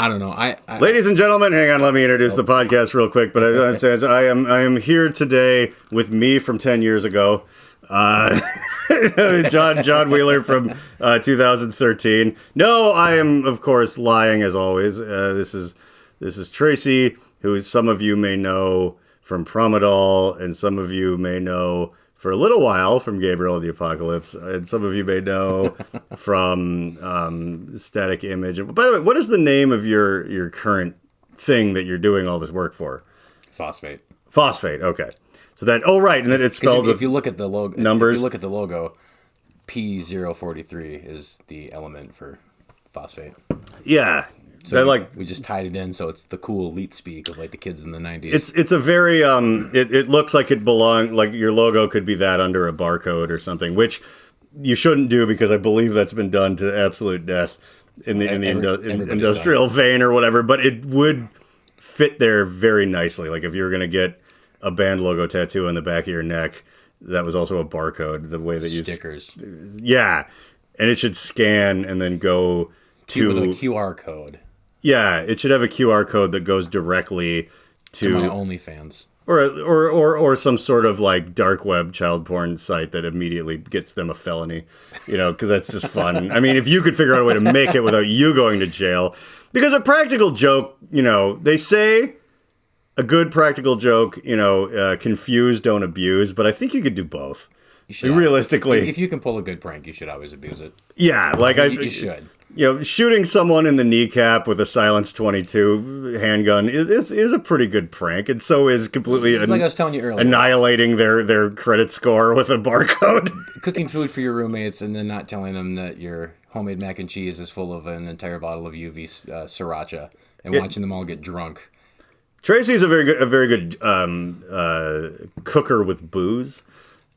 I don't know. Ladies and gentlemen, hang on. Let me introduce the podcast real quick. But I am here today with me from 10 years ago. John Wheeler from 2013. No, I am, of course, lying as always. This is Tracy, who some of you may know from Promadol, and some of you may know for a little while from Gabriel and the Apocalypse, and some of you may know from Static Image. By the way, what is the name of your current thing that you're doing all this work for? Phosphate. Okay. So that, right, and then it's spelled if you look at the logo, numbers. If you look at the logo, P043 is the element for phosphate. Yeah. So we just tied it in, so it's the cool elite speak of like the kids in the 90s. It's a very it looks like it belongs, like your logo could be that under a barcode or something, which you shouldn't do because I believe that's been done to absolute death in the industrial vein or whatever. But it would fit there very nicely. Like if you were gonna get a band logo tattoo on the back of your neck, that was also a barcode. The way that you stickers, yeah, and it should scan and then go to with a QR code. Yeah, it should have a QR code that goes directly to my OnlyFans. Or some sort of like dark web child porn site that immediately gets them a felony, because that's just fun. I mean, if you could figure out a way to make it without you going to jail, because a practical joke, they say a good practical joke, confuse, don't abuse, but I think you could do both. You should. Realistically, if you can pull a good prank, you should always abuse it. Yeah, like you should. Shooting someone in the kneecap with a silenced .22 handgun is a pretty good prank, and so is completely like I was telling you earlier, annihilating their credit score with a barcode. Cooking food for your roommates and then not telling them that your homemade mac and cheese is full of an entire bottle of UV sriracha and watching them all get drunk. Tracy's a very good cooker with booze,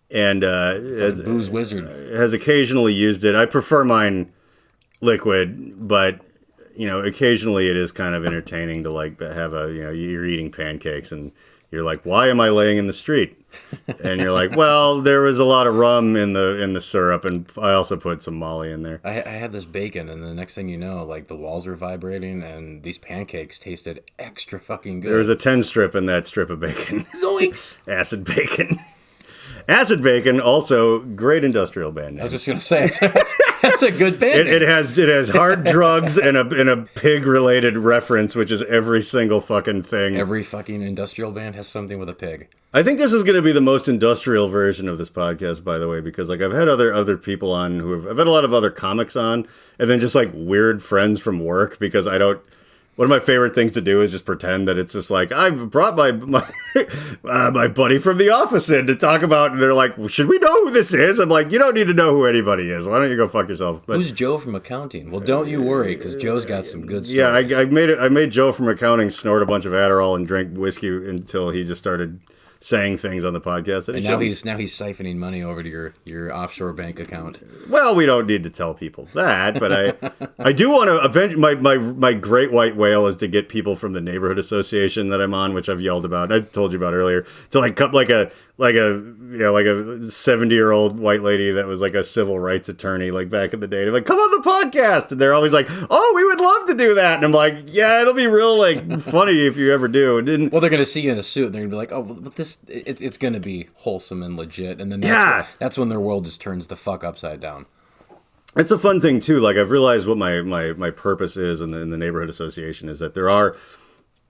and as booze wizard has occasionally used it. I prefer mine liquid, but occasionally it is kind of entertaining to like have you're eating pancakes and you're like, why am I laying in the street? And you're like, well, there was a lot of rum in the syrup, and I also put some Molly in there. I had this bacon, and the next thing you know, like the walls were vibrating, and these pancakes tasted extra fucking good. There was a 10 strip in that strip of bacon. Zoinks! Acid bacon. Acid Bacon, also great industrial band name. I was just gonna say that's a good band. It has hard drugs and a pig related reference, which is every single fucking thing. Every fucking industrial band has something with a pig. I think this is going to be the most industrial version of this podcast, by the way, because like I've had other people on I've had a lot of other comics on, and then just like weird friends from work, because I don't. One of my favorite things to do is just pretend that it's just like, I've brought my buddy from the office in to talk about, and they're like, should we know who this is? I'm like, you don't need to know who anybody is. Why don't you go fuck yourself? But, who's Joe from accounting? Well, don't you worry, because Joe's got some good stories. Yeah, I made Joe from accounting snort a bunch of Adderall and drink whiskey until he just started saying things on the podcast. And now he's siphoning money over to your offshore bank account. Well, we don't need to tell people that, but I do want to eventually. My great white whale is to get people from the neighborhood association that I'm on, which I've yelled about. I told you about earlier, to like come like a 70-year-old white lady that was like a civil rights attorney like back in the day. They're like, come on the podcast, and they're always like, oh, we would love to do that, and I'm like, yeah, it'll be real like funny if you ever do. Well, they're gonna see you in a suit, and they're gonna be like, oh, but it's gonna be wholesome and legit, and then that's when their world just turns the fuck upside down. It's a fun thing too. Like I've realized what my purpose is in the neighborhood association is that there are.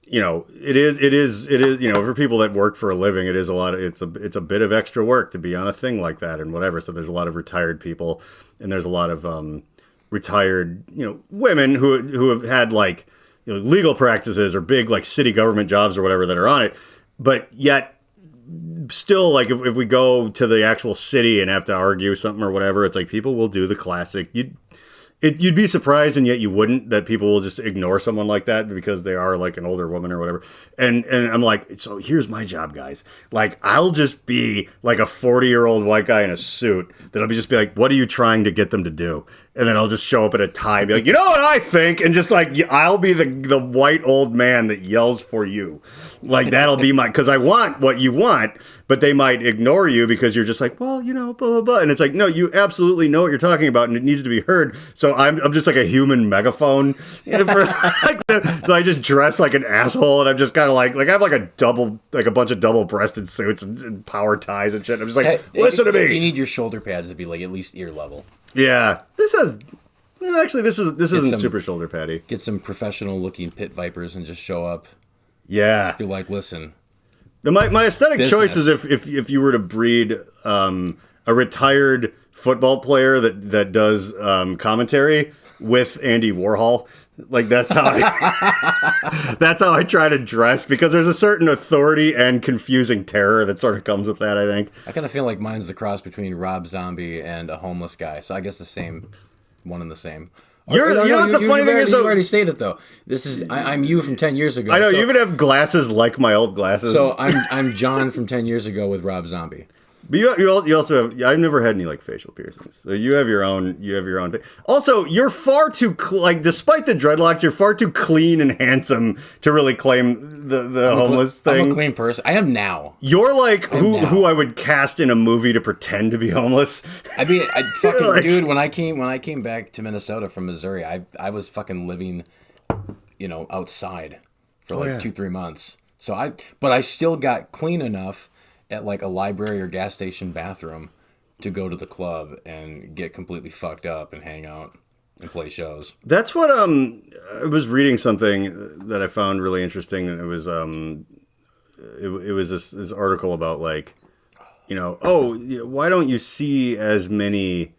It is, for people that work for a living, it's a bit of extra work to be on a thing like that and whatever. So there's a lot of retired people, and there's a lot of retired, women who have had like, legal practices or big like city government jobs or whatever that are on it. But yet still, like if we go to the actual city and have to argue something or whatever, it's like people will do the classic. You'd be surprised, and yet you wouldn't, that people will just ignore someone like that because they are like an older woman or whatever. And I'm like, so here's my job, guys. Like, I'll just be like a 40-year-old white guy in a suit that'll just be like, what are you trying to get them to do? And then I'll just show up at a tie and be like, you know what I think? And just like, I'll be the white old man that yells for you. Like, that'll be because I want what you want, but they might ignore you because you're just like, well, blah, blah, blah. And it's like, no, you absolutely know what you're talking about, and it needs to be heard. So I'm just like a human megaphone for like So I just dress like an asshole, and I'm just kind of like I have like a bunch of double-breasted suits and power ties and shit. I'm just like, listen to me. You need your shoulder pads to be like at least ear level. Yeah, this isn't super shoulder paddy. Get some professional looking pit vipers and just show up. Yeah, Be like, listen. Now, my aesthetic choice is if you were to breed a retired football player that does commentary with Andy Warhol. Like that's how I try to dress, because there's a certain authority and confusing terror that sort of comes with that, I think. I kind of feel like mine's the cross between Rob Zombie and a homeless guy. So I guess the same, one and the same. You know what the funny thing is? You already stated though. This is I'm you from 10 years ago. I know, you even have glasses like my old glasses. So I'm John from 10 years ago with Rob Zombie. But you also have. I've never had any like facial piercings. So you have your own. Also, you're far too despite the dreadlocks, you're far too clean and handsome to really claim the homeless thing. I'm a clean person. I am now. You're like who I would cast in a movie to pretend to be homeless. I mean, dude. When I came back to Minnesota from Missouri, I was fucking living, outside for 2-3 months. But I still got clean enough at like a library or gas station bathroom to go to the club and get completely fucked up and hang out and play shows. That's what I was reading something that I found really interesting, and it was this article about like, why don't you see as many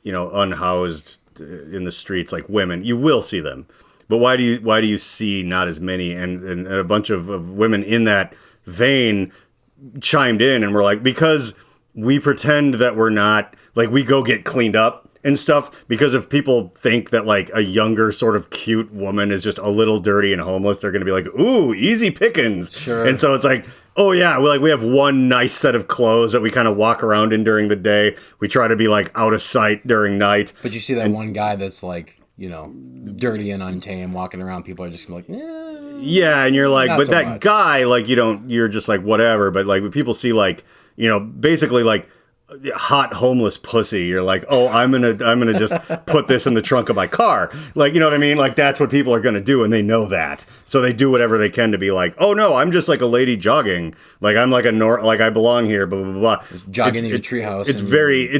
unhoused in the streets like women? You will see them, but why do you see not as many? And a bunch of women in that vein chimed in and were like, because we pretend that we're not, like, we go get cleaned up and stuff, because if people think that like a younger sort of cute woman is just a little dirty and homeless, they're going to be like, ooh, easy pickings. Sure. And so it's like, oh yeah, we have one nice set of clothes that we kind of walk around in during the day. We try to be like out of sight during night. But you see that one guy that's like, dirty and untamed walking around, people are just gonna be like, yeah, and you're like, but so that much. guy, like, you're just like, whatever. But like, when people see like, basically like hot homeless pussy, you're like, oh, I'm gonna just put this in the trunk of my car. Like, you know what I mean? Like, that's what people are gonna do, and they know that. So they do whatever they can to be like, oh no, I'm just like a lady jogging. Like, I'm like like I belong here, blah, blah, blah, blah. Jogging in your treehouse. It's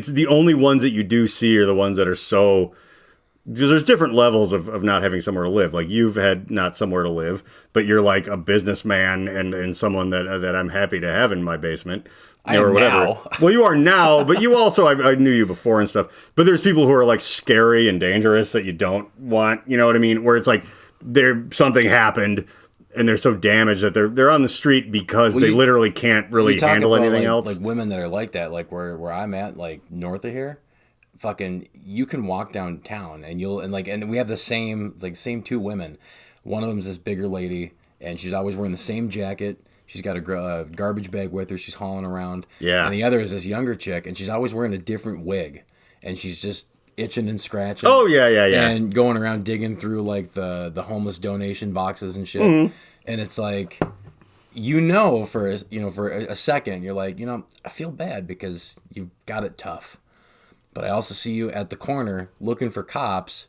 the only ones that you do see are the ones that are so... Because there's different levels of not having somewhere to live. Like, you've had not somewhere to live, but you're like a businessman and someone that I'm happy to have in my basement. Or whatever. Now. Well, you are now, but you also, I knew you before and stuff. But there's people who are like scary and dangerous that you don't want, you know what I mean? Where it's like something happened and they're so damaged that they're on the street because they literally can't really handle anything else. Like women that are like that, like where I'm at, like north of here. Fucking, you can walk downtown and we have the same two women. One of them's this bigger lady, and she's always wearing the same jacket. She's got a garbage bag with her. She's hauling around. Yeah. And the other is this younger chick, and she's always wearing a different wig, and she's just itching and scratching. Oh yeah. And going around digging through like the homeless donation boxes and shit. Mm-hmm. And it's like, for a second, you're like, I feel bad because you've got it tough. But I also see you at the corner looking for cops,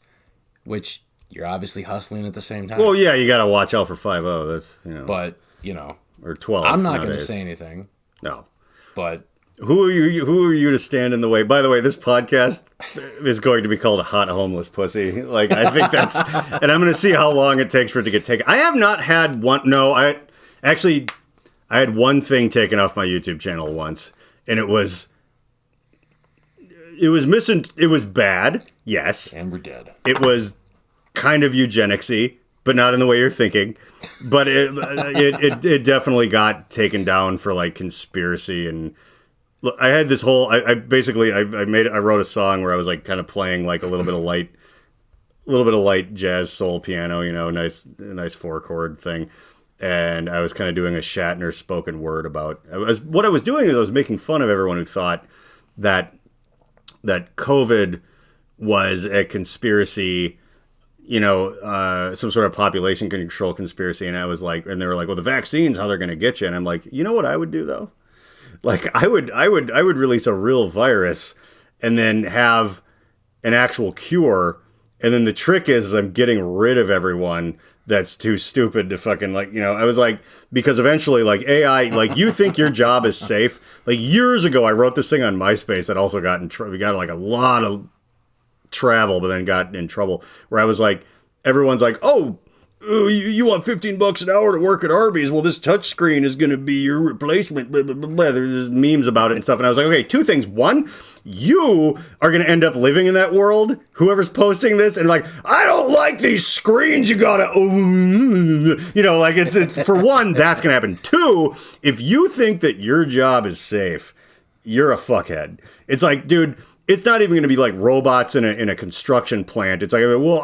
which you're obviously hustling at the same time. Well, yeah, you got to watch out for 5-0. That's, But, or 12. I'm not going to say anything. No. But who are you to stand in the way? By the way, this podcast is going to be called a Hot Homeless Pussy. Like, I think that's, and I'm going to see how long it takes for it to get taken. I have not had one. No, I had one thing taken off my YouTube channel once, and it was bad, yes. And we're dead. It was kind of eugenicsy, but not in the way you're thinking. But it definitely got taken down for like conspiracy. And look, I had this whole I wrote a song where I was like kind of playing like a little bit of light jazz soul piano, nice 4-chord thing. And I was kind of doing a Shatner spoken word about what I was doing is I was making fun of everyone who thought that COVID was a conspiracy, some sort of population control conspiracy. And I was like, and they were like, well, the vaccine's how they're going to get you. And I'm like, you know what I would do though? Like I would release a real virus and then have an actual cure. And then the trick is I'm getting rid of everyone that's too stupid to fucking like, I was like, because eventually like AI, like you think your job is safe. Like years ago, I wrote this thing on MySpace that also got in trouble. We got like a lot of travel, but then got in trouble where I was like, everyone's like, oh, you want $15 an hour to work at Arby's? Well, this touchscreen is going to be your replacement. Blah, blah, blah, blah. There's memes about it and stuff. And I was like, okay, two things. One, you are going to end up living in that world. Whoever's posting this and like, I don't like these screens. You gotta, like it's for one, that's going to happen. Two, if you think that your job is safe, you're a fuckhead. It's like, dude, it's not even going to be like robots in a construction plant. It's like, well,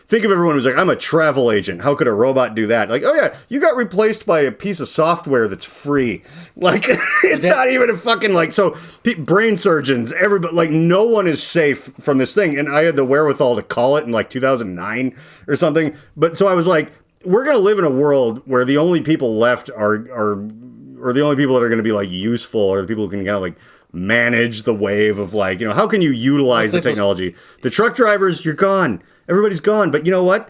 think of everyone who's like, I'm a travel agent. How could a robot do that? Like, oh yeah, you got replaced by a piece of software that's free. Like, it's not even a fucking like, so brain surgeons, everybody, like no one is safe from this thing. And I had the wherewithal to call it in like 2009 or something. But so I was like, we're going to live in a world where the only people left or the only people that are going to be like useful are the people who can kind of like manage the wave of like, how can you utilize the technology? The truck drivers, you're gone. Everybody's gone. But you know what?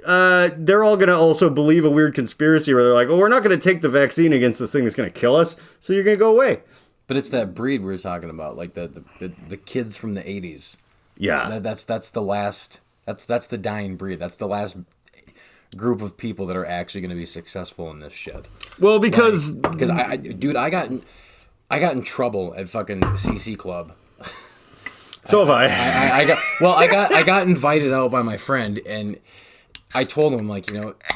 They're all going to also believe a weird conspiracy where they're like, well, we're not going to take the vaccine against this thing that's going to kill us. So you're going to go away. But it's that breed we were talking about, like the kids from the 80s. Yeah. That's the last, that's the dying breed. That's the last group of people that are actually going to be successful in this shit. Well, because I got in trouble at fucking CC Club. So have I. I got invited out by my friend, and I told him, like,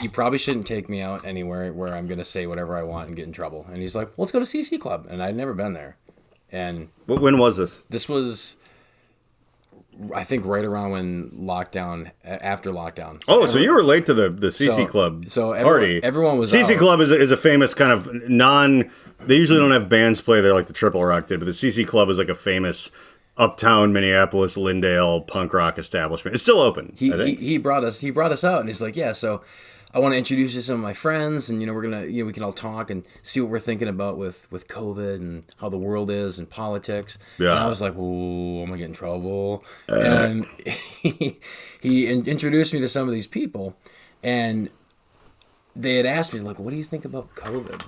you probably shouldn't take me out anywhere where I'm going to say whatever I want and get in trouble. And he's like, well, let's go to CC Club. And I'd never been there. And when was this? This was, I think, right around when after lockdown. So you were late to the CC Club party. Everyone was CC out. Club is a famous kind of they usually don't have bands play there like the Triple Rock did, but the CC Club is like a famous uptown Minneapolis, Lindale punk rock establishment. It's still open, I think. He brought us out, and he's like, yeah, so I want to introduce you to some of my friends, and we're gonna we can all talk and see what we're thinking about with COVID and how the world is and politics. Yeah. And I was like, oh, I'm gonna get in trouble. And he introduced me to some of these people, and they had asked me, like, what do you think about COVID?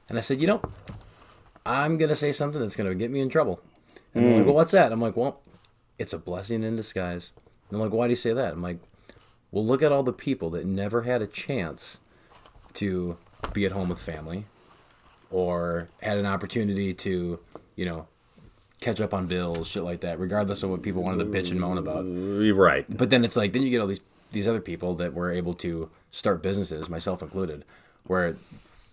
And I said, I'm gonna say something that's gonna get me in trouble. And they're like, well, what's that? I'm like, well, it's a blessing in disguise. And they're like, why do you say that? I'm like, well, look at all the people that never had a chance to be at home with family or had an opportunity to, catch up on bills, shit like that, regardless of what people wanted to bitch and moan about. Right. But then it's like, then you get all these other people that were able to start businesses, myself included, where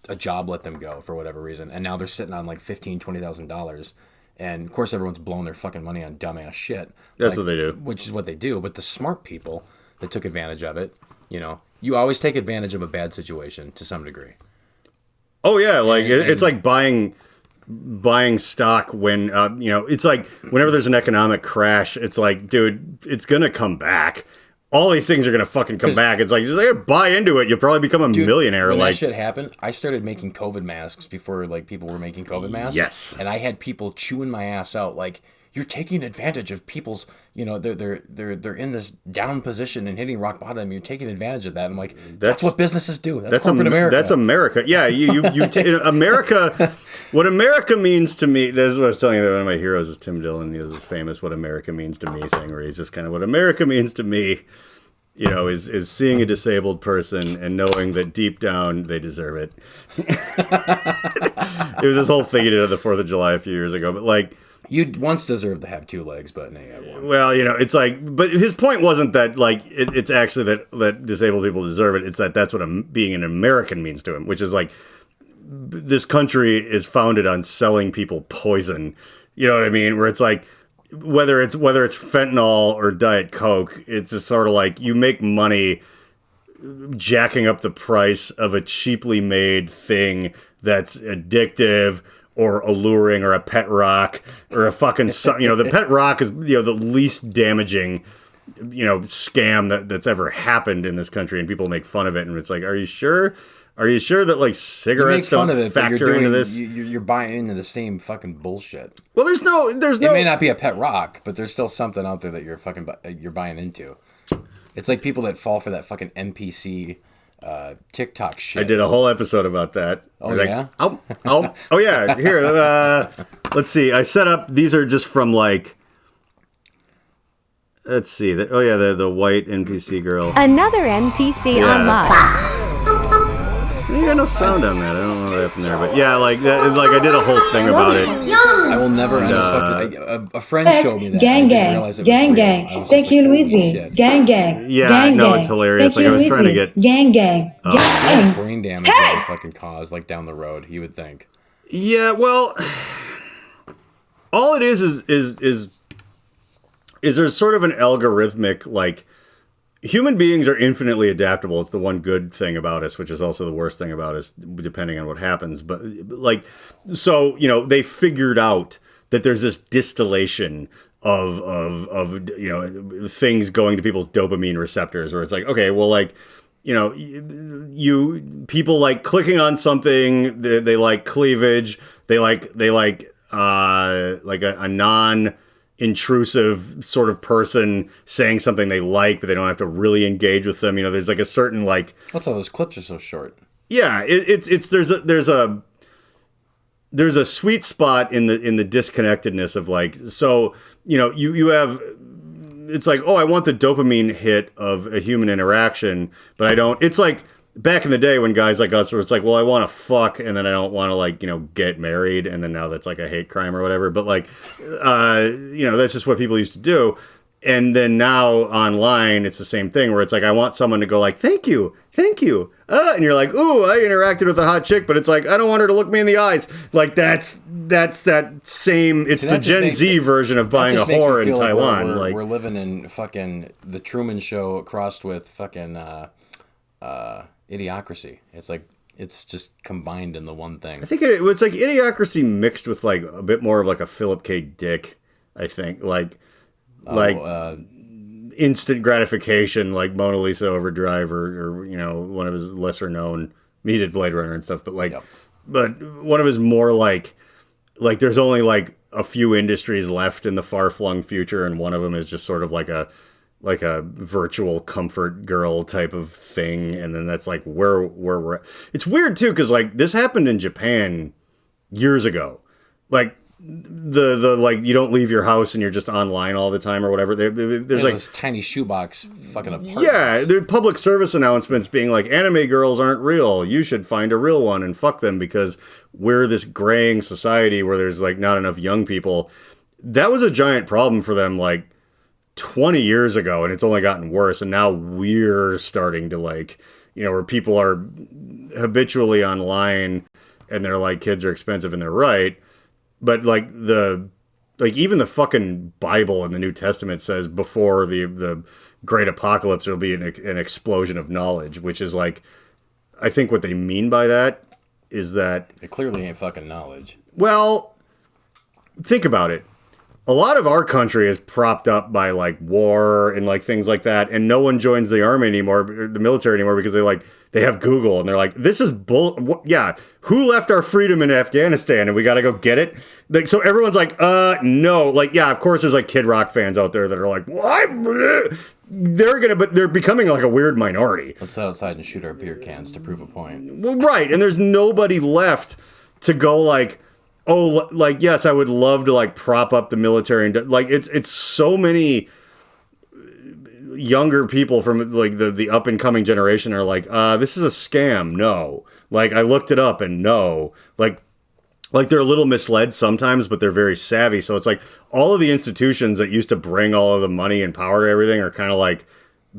a job let them go for whatever reason. And now they're sitting on like $15,000, $20,000. And of course, everyone's blowing their fucking money on dumbass shit. That's what they do. Which is what they do. But the smart people that took advantage of it, you always take advantage of a bad situation to some degree. Oh yeah, like it's like buying stock when it's like whenever there's an economic crash, it's like, dude, it's gonna come back. All these things are gonna fucking come back. It's like, just buy into it. You'll probably become a millionaire. When like that shit happened, I started making COVID masks before like people were making COVID masks. Yes, and I had people chewing my ass out like, you're taking advantage of people's, they're in this down position and hitting rock bottom. You're taking advantage of that. I'm like, that's what businesses do. That's corporate America. That's America. Yeah, America. What America means to me. That's what I was telling you. One of my heroes is Tim Dillon. He has this famous "What America Means to Me" thing, where he's just kind of, what America means to me, is seeing a disabled person and knowing that deep down they deserve it. It was this whole thing he did on the 4th of July a few years ago, but like. You once deserved to have 2 legs, but now you have 1. Well, it's like, but his point wasn't that like it's actually that disabled people deserve it. It's that's what being an American means to him, which is like this country is founded on selling people poison. You know what I mean? Where it's like whether it's fentanyl or Diet Coke, it's just sort of like you make money jacking up the price of a cheaply made thing that's addictive or alluring, or a pet rock, or a fucking, the pet rock is, the least damaging, scam that's ever happened in this country, and people make fun of it, and it's like, are you sure? Are you sure that, like, cigarettes don't factor into this? You're buying into the same fucking bullshit. Well, there's no... It may not be a pet rock, but there's still something out there that you're buying into. It's like people that fall for that fucking NPC TikTok shit. I did a whole episode about that. Oh, yeah? Oh, yeah. Here, let's see. I set up, these are just from like, let's see. The white NPC girl. Another NPC unlocked. You got no sound on that. I don't know what happened there, but yeah, like that. Like I did a whole thing about it. I will never. A friend showed me that. Gang gang. Thank you, Louise. Gang gang. Yeah, gang, no, it's hilarious. Thank like I was trying to get gang gang. Gang. Brain damage that would fucking cause, like down the road. You would think. Yeah, well, all it is there's sort of an algorithmic like. Human beings are infinitely adaptable. It's the one good thing about us, which is also the worst thing about us, depending on what happens. But like, so, you know, they figured out that there's this distillation of things going to people's dopamine receptors where it's like, okay, well, like, you know, people like clicking on something, they like cleavage, they like a non-intrusive sort of person saying something they like, but they don't have to really engage with them. You know, there's like a certain like. That's why those clips are so short. Yeah, there's a sweet spot in the disconnectedness of like, so you know you have. It's like, oh, I want the dopamine hit of a human interaction, but I don't. It's like back in the day when guys like us were, it's like, well, I want to fuck, and then I don't want to like, you know, get married, and then now that's like a hate crime or whatever. But like, you know, that's just what people used to do. And then now online, it's the same thing where it's like, I want someone to go like, thank you. And you're like, ooh, I interacted with a hot chick, but it's like, I don't want her to look me in the eyes. Like that's that same, it's the Gen Z version of buying a whore in Taiwan. Like we're living in fucking the Truman Show crossed with fucking Idiocracy. It's like it's just combined in the one thing. I think it's like Idiocracy mixed with like a bit more of like a Philip K. Dick. I think like instant gratification, like Mona Lisa Overdrive, or you know, one of his lesser known. He did Blade Runner and stuff, but like, but one of his more like there's only like a few industries left in the far flung future, and one of them is just sort of like a virtual comfort girl type of thing, and then that's like where we're at. It's weird too, because like this happened in Japan years ago, like the like you don't leave your house and you're just online all the time or whatever. There's like those tiny shoebox fucking apartments. Yeah, there are public service announcements being like, anime girls aren't real, you should find a real one and fuck them because we're this graying society where there's like not enough young people. That was a giant problem for them like 20 years ago, and it's only gotten worse, and now we're starting to like, you know, where people are habitually online and they're like, kids are expensive and they're right, but like even the fucking Bible in the New Testament says before the great apocalypse there'll be an explosion of knowledge, which is like, I think what they mean by that is that it clearly ain't fucking knowledge. Well, think about it. A lot of our country is propped up by like war and like things like that, and no one joins the army anymore, the military anymore, because they have Google and they're like, this is bull. Yeah, who left our freedom in Afghanistan and we got to go get it? Like, so everyone's like, no, like, yeah, of course there's like Kid Rock fans out there that are like, what? But they're becoming like a weird minority. Let's sit outside and shoot our beer cans to prove a point. Well, right, and there's nobody left to go like, oh, like, yes, I would love to like prop up the military, and like it's so many younger people from like the up and coming generation are like, this is a scam. No, like I looked it up and no, like they're a little misled sometimes, but they're very savvy. So it's like all of the institutions that used to bring all of the money and power to everything are kind of like,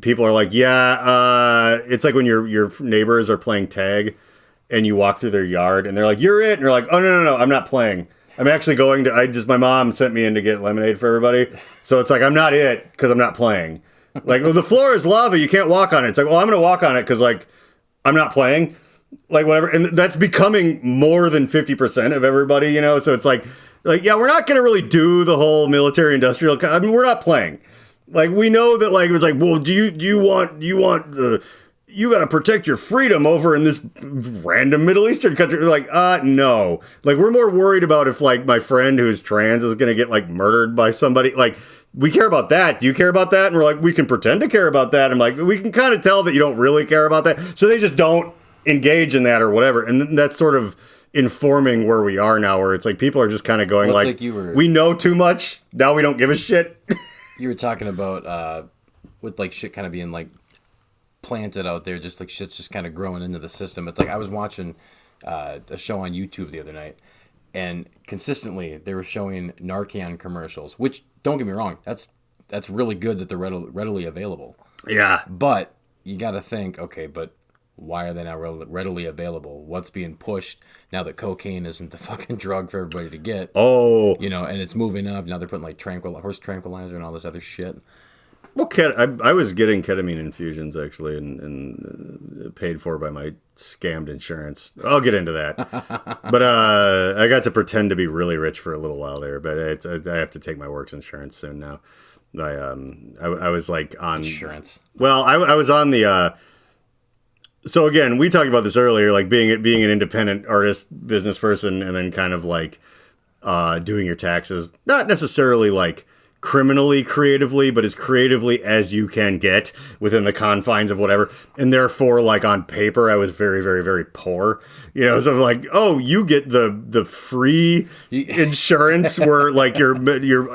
people are like, yeah, it's like when your neighbors are playing tag and you walk through their yard and they're like, you're it. And you're like, oh, no, I'm not playing. I'm actually going to, my mom sent me in to get lemonade for everybody. So it's like, I'm not it because I'm not playing. Like, well, the floor is lava. You can't walk on it. It's like, well, I'm going to walk on it because like, I'm not playing. Like whatever. And that's becoming more than 50% of everybody, you know? So it's like, yeah, we're not going to really do the whole military industrial. I mean, we're not playing. Like, we know that like, it was like, well, do you want you got to protect your freedom over in this random Middle Eastern country. Like, no. Like, we're more worried about if, like, my friend who's trans is going to get, like, murdered by somebody. Like, we care about that. Do you care about that? And we're like, we can pretend to care about that. I'm like, we can kind of tell that you don't really care about that. So they just don't engage in that or whatever. And that's sort of informing where we are now, where it's like people are just kind of going we know too much. Now we don't give a shit. You were talking about with like shit kind of being like planted out there, just like shit's just kind of growing into the system. It's like I was watching a show on YouTube the other night, and consistently they were showing Narcan commercials, which, don't get me wrong, that's really good that they're readily available. Yeah. But you got to think, okay, but why are they not readily available? What's being pushed now that cocaine isn't the fucking drug for everybody to get? Oh. You know, and it's moving up. Now they're putting like horse tranquilizer and all this other shit. Well, I was getting ketamine infusions, actually, and paid for by my scammed insurance. I'll get into that. But I got to pretend to be really rich for a little while there, but I have to take my works insurance soon now. I was like on... Insurance. Well, I was on the... So again, we talked about this earlier, like being an independent artist, business person, and then kind of like doing your taxes. Not necessarily like criminally creatively, but as creatively as you can get within the confines of whatever. And therefore, like on paper, I was very, very, very poor. You know, so like, oh, you get the free insurance where like your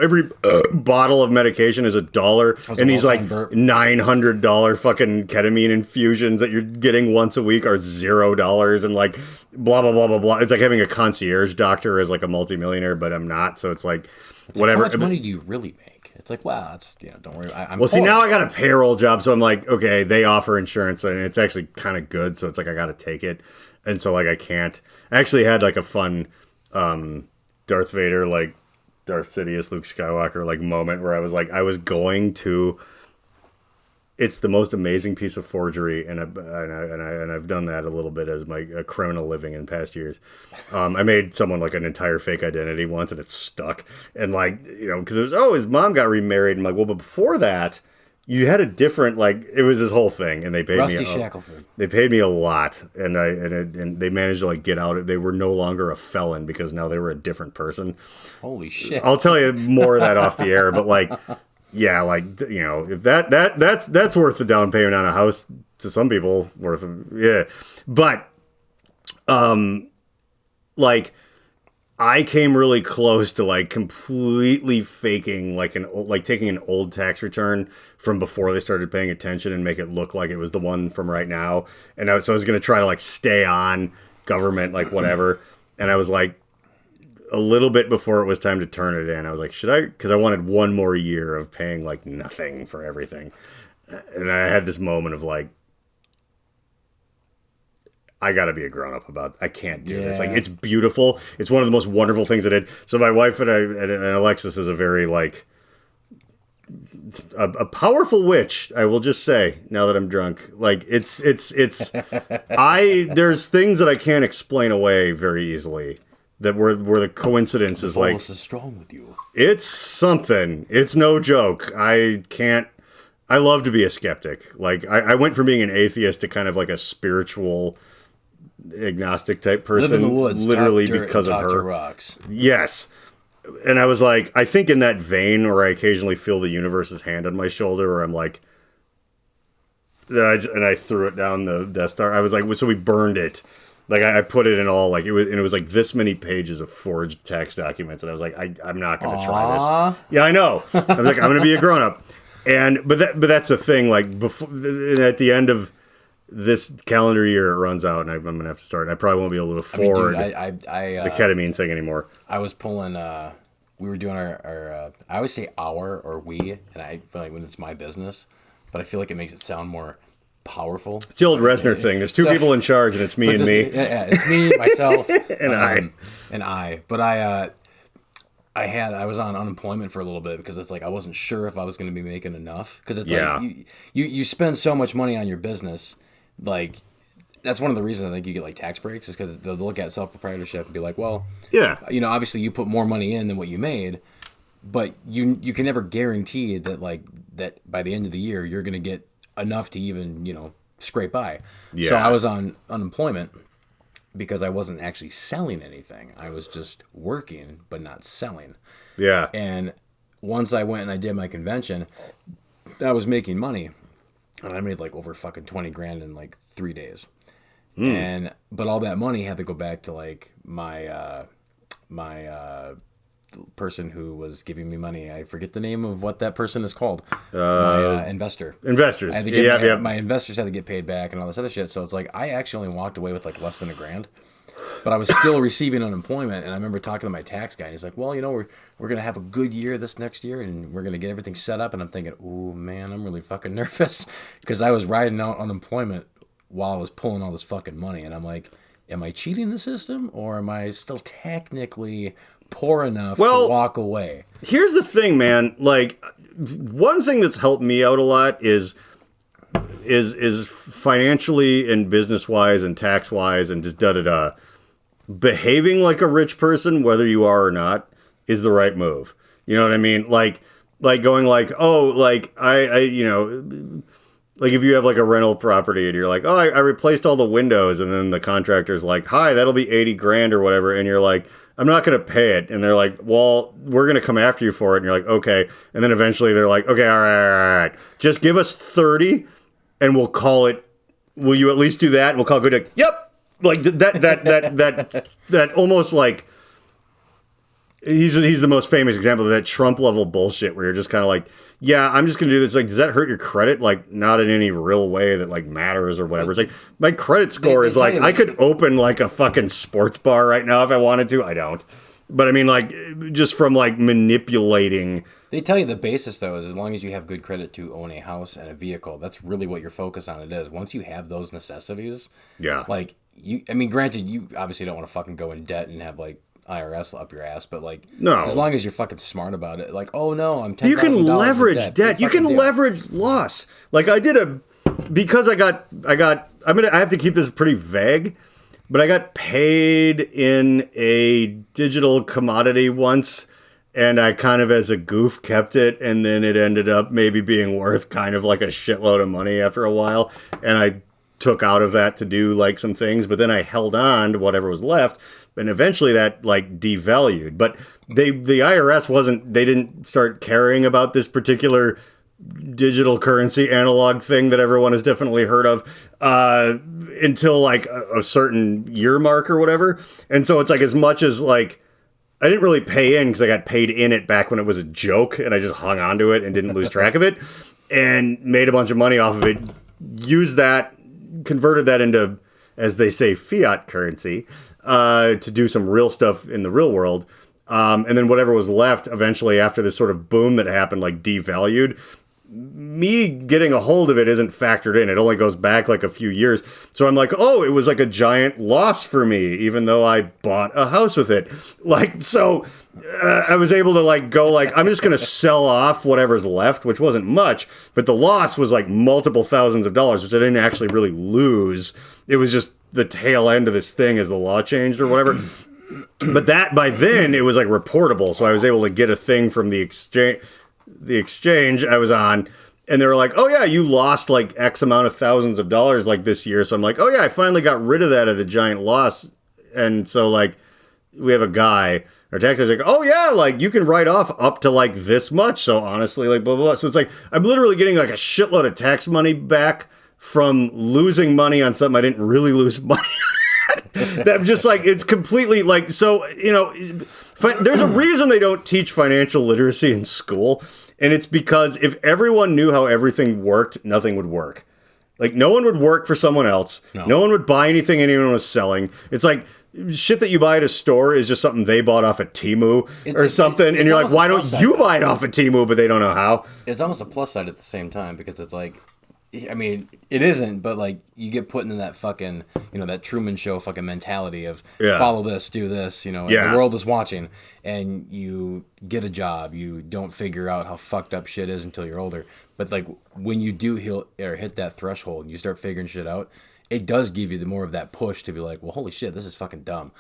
every bottle of medication is $1, and these like $900 fucking ketamine infusions that you're getting once a week are $0, and like blah blah blah blah blah. It's like having a concierge doctor as like a multimillionaire, but I'm not. So it's like whatever. How much money do you really make? It's like, wow, that's, you know, don't worry. I'm well, see, now I got a payroll job, so I'm like, okay, they offer insurance, and it's actually kind of good. So it's like I got to take it, and so like I can't. I actually had like a fun Darth Vader, like Darth Sidious, Luke Skywalker like moment where I was like, I was going to. It's the most amazing piece of forgery, and I've done that a little bit as my criminal living in past years. I made someone like an entire fake identity once, and it stuck. And like, you know, because it was, his mom got remarried, and I'm like, well, but before that, you had a different, like, it was this whole thing, and they paid Rusty me Shackleford. They paid me a lot, and they managed to like get out. They were no longer a felon because now they were a different person. Holy shit! I'll tell you more of that off the air, but like. Yeah, like, you know, if that's worth the down payment on a house to some people, yeah. But like I came really close to like completely faking like taking an old tax return from before they started paying attention and make it look like it was the one from right now. And so I was going to try to like stay on government, like whatever. And I was like, a little bit before it was time to turn it in, I was like, should I? Because I wanted one more year of paying like nothing for everything. And I had this moment of like, I got to be a grown up about. I can't do this. Like, it's beautiful. It's one of the most wonderful things I did. So my wife and Alexis is a very like a powerful witch. I will just say now that I'm drunk. Like it's there's things that I can't explain away very easily. That where the coincidence is like, is strong with you. It's something. It's no joke. I love to be a skeptic. Like I went from being an atheist to kind of like a spiritual agnostic type person. Live in the woods, literally because of her. Rocks. Yes. And I was like, I think in that vein where I occasionally feel the universe's hand on my shoulder where I'm like, and I threw it down the Death Star. I was like, so we burned it. Like I put it in all like it was like this many pages of forged tax documents, and I was like, I'm not going to try this. Yeah, I know. I was like, I'm going to be a grown up, but that's the thing. Like before, at the end of this calendar year, it runs out, and I'm going to have to start. I probably won't be able to afford the ketamine thing anymore. I was pulling. We were doing our I always say our or we, and I feel like when it's my business, but I feel like it makes it sound more powerul. It's the old Resner thing. There's two people in charge, and it's me and me. Yeah, it's me, myself, and I. But I was on unemployment for a little bit because it's like I wasn't sure if I was going to be making enough. Because it's like you spend so much money on your business, like that's one of the reasons I think you get like tax breaks is because they'll look at self-proprietorship and be like, well, yeah, you know, obviously you put more money in than what you made, but you can never guarantee that by the end of the year you're going to get enough to even, you know, scrape by. Yeah. So I was on unemployment because I wasn't actually selling anything. I was just working but not selling. Yeah. And once I went and I did my convention, I was making money. And I made like over fucking 20 grand in like 3 days. But all that money had to go back to like my person who was giving me money. I forget the name of what that person is called. My investor. Investors. I had to get my investors had to get paid back and all this other shit. So it's like I actually only walked away with like less than $1,000. But I was still receiving unemployment, and I remember talking to my tax guy, and he's like, well, you know, we're going to have a good year this next year, and we're going to get everything set up. And I'm thinking, oh, man, I'm really fucking nervous because I was riding out unemployment while I was pulling all this fucking money. And I'm like, am I cheating the system, or am I still technically poor enough to walk away? Here's the thing, man. Like, one thing that's helped me out a lot is financially and business-wise and tax-wise and just da-da-da. Behaving like a rich person, whether you are or not, is the right move. You know what I mean? Like going like, oh, like I you know, like if you have like a rental property and you're like, oh, I replaced all the windows, and then the contractor's like, hi, that'll be 80 grand or whatever, and you're like, I'm not going to pay it. And they're like, well, we're going to come after you for it. And you're like, okay. And then eventually they're like, okay, all right. Just give us 30 and we'll call it, will you at least do that? And we'll call it good. Yep. Like that almost like, he's the most famous example of that Trump level bullshit where you're just kind of like, yeah, I'm just going to do this. Like, does that hurt your credit? Like, not in any real way that like matters or whatever. It's like, my credit score is like, I could open like a fucking sports bar right now if I wanted to. I don't. But I mean, like, just from like manipulating. They tell you the basis, though, is as long as you have good credit to own a house and a vehicle, that's really what your focus on it is. Once you have those necessities, like, I mean, granted, you obviously don't want to fucking go in debt and have like IRS up your ass, but like, no, as long as you're fucking smart about it, like, oh no, I'm $10,000. You can leverage debt. You can leverage loss. Like I did because I have to keep this pretty vague, but I got paid in a digital commodity once, and I kind of as a goof kept it, and then it ended up maybe being worth kind of like a shitload of money after a while, and I took out of that to do like some things, but then I held on to whatever was left. And eventually that like devalued, but the IRS they didn't start caring about this particular digital currency analog thing that everyone has definitely heard of until like a certain year mark or whatever. And so it's like, as much as like, I didn't really pay in because I got paid in it back when it was a joke, and I just hung on to it and didn't lose track of it and made a bunch of money off of it, used that, converted that into, as they say, fiat currency, to do some real stuff in the real world. And then whatever was left eventually after this sort of boom that happened, like devalued. Me getting a hold of it isn't factored in. It only goes back like a few years. So I'm like, oh, it was like a giant loss for me, even though I bought a house with it. Like, so I was able to like go like, I'm just going to sell off whatever's left, which wasn't much, but the loss was like multiple thousands of dollars, which I didn't actually really lose. It was just the tail end of this thing as the law changed or whatever. But that by then it was like reportable. So I was able to get a thing from the exchange I was on, and they were like, oh yeah, you lost like X amount of thousands of dollars like this year. So I'm like, oh yeah, I finally got rid of that at a giant loss. And so like we have a guy, our tax guy's like, oh yeah, like you can write off up to like this much. So honestly, like blah, blah, blah. So it's like, I'm literally getting like a shitload of tax money back from losing money on something I didn't really lose money. That just like, it's completely like, so, you know, there's a reason they don't teach financial literacy in school. And it's because if everyone knew how everything worked, nothing would work. Like, no one would work for someone else. No one would buy anything anyone was selling. It's like, shit that you buy at a store is just something they bought off of Temu or something. And you're like, why don't you buy it off of Temu? But they don't know how. It's almost a plus side at the same time, because it's like, I mean, it isn't, but like you get put into that fucking, you know, that Truman Show fucking mentality of follow this, do this, you know, and the world is watching, and you get a job, you don't figure out how fucked up shit is until you're older. But like when you do hit that threshold and you start figuring shit out, it does give you the more of that push to be like, well, holy shit, this is fucking dumb.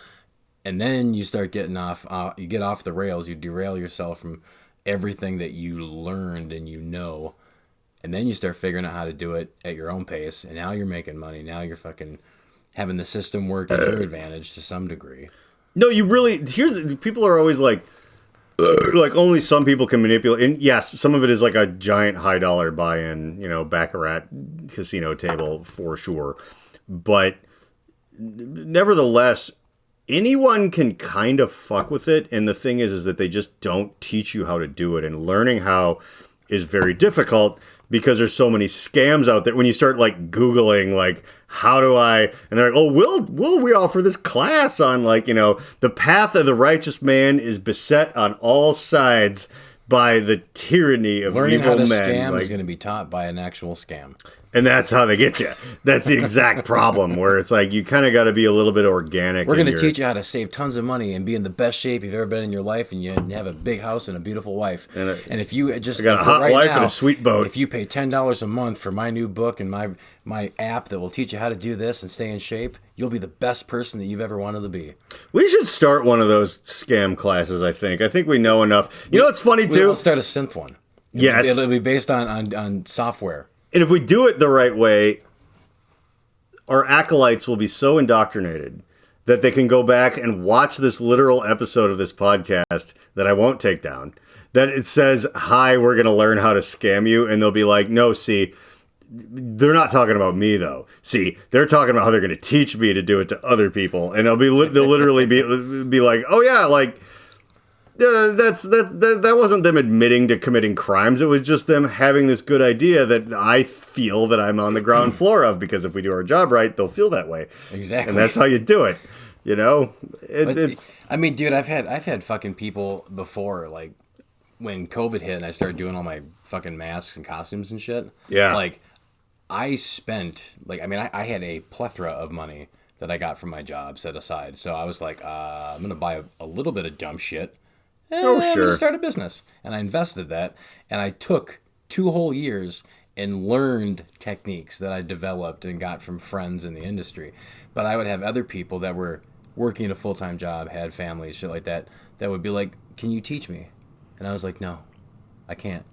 And then you start getting off, you get off the rails, you derail yourself from everything that you learned and you know. And then you start figuring out how to do it at your own pace. And now you're making money. Now you're fucking having the system work at your advantage to some degree. No, you really... People are always like... like only some people can manipulate. And yes, some of it is like a giant high dollar buy-in, baccarat casino table for sure. But nevertheless, anyone can kind of fuck with it. And the thing is that they just don't teach you how to do it. And learning how is very difficult because there's so many scams out there. When you start like Googling, like, how do I, and they're like, oh, will we offer this class on like, the path of the righteous man is beset on all sides by the tyranny of Learning evil how to men. scam is going to be taught by an actual scam. And that's how they get you. That's the exact problem, where it's like you kind of got to be a little bit organic. We're going to teach you how to save tons of money and be in the best shape you've ever been in your life, and you have a big house and a beautiful wife. And if you just I got a hot wife and a sweet boat. If you pay $10 a month for my new book and my app that will teach you how to do this and stay in shape, you'll be the best person that you've ever wanted to be. We should start one of those scam classes. I think we know enough. You know what's funny too? We'll start a synth one. Yes, it'll be based on software. And if we do it the right way, our acolytes will be so indoctrinated that they can go back and watch this literal episode of this podcast that I won't take down, that it says, hi, we're going to learn how to scam you. And they'll be like, no, see, they're not talking about me, though. See, they're talking about how they're going to teach me to do it to other people. And they'll literally be like, oh, yeah, like, that wasn't them admitting to committing crimes. It was just them having this good idea that I feel that I'm on the ground floor of, because if we do our job right, they'll feel that way. Exactly. And that's how you do it. It's. I mean, dude, I've had fucking people before, like when COVID hit and I started doing all my fucking masks and costumes and shit. Yeah. Like I spent I had a plethora of money that I got from my job set aside. So I was like, I'm gonna buy a little bit of dumb shit. I'm going to start a business. And I invested that. And I took 2 whole years and learned techniques that I developed and got from friends in the industry. But I would have other people that were working a full-time job, had families, shit like that, that would be like, can you teach me? And I was like, no, I can't.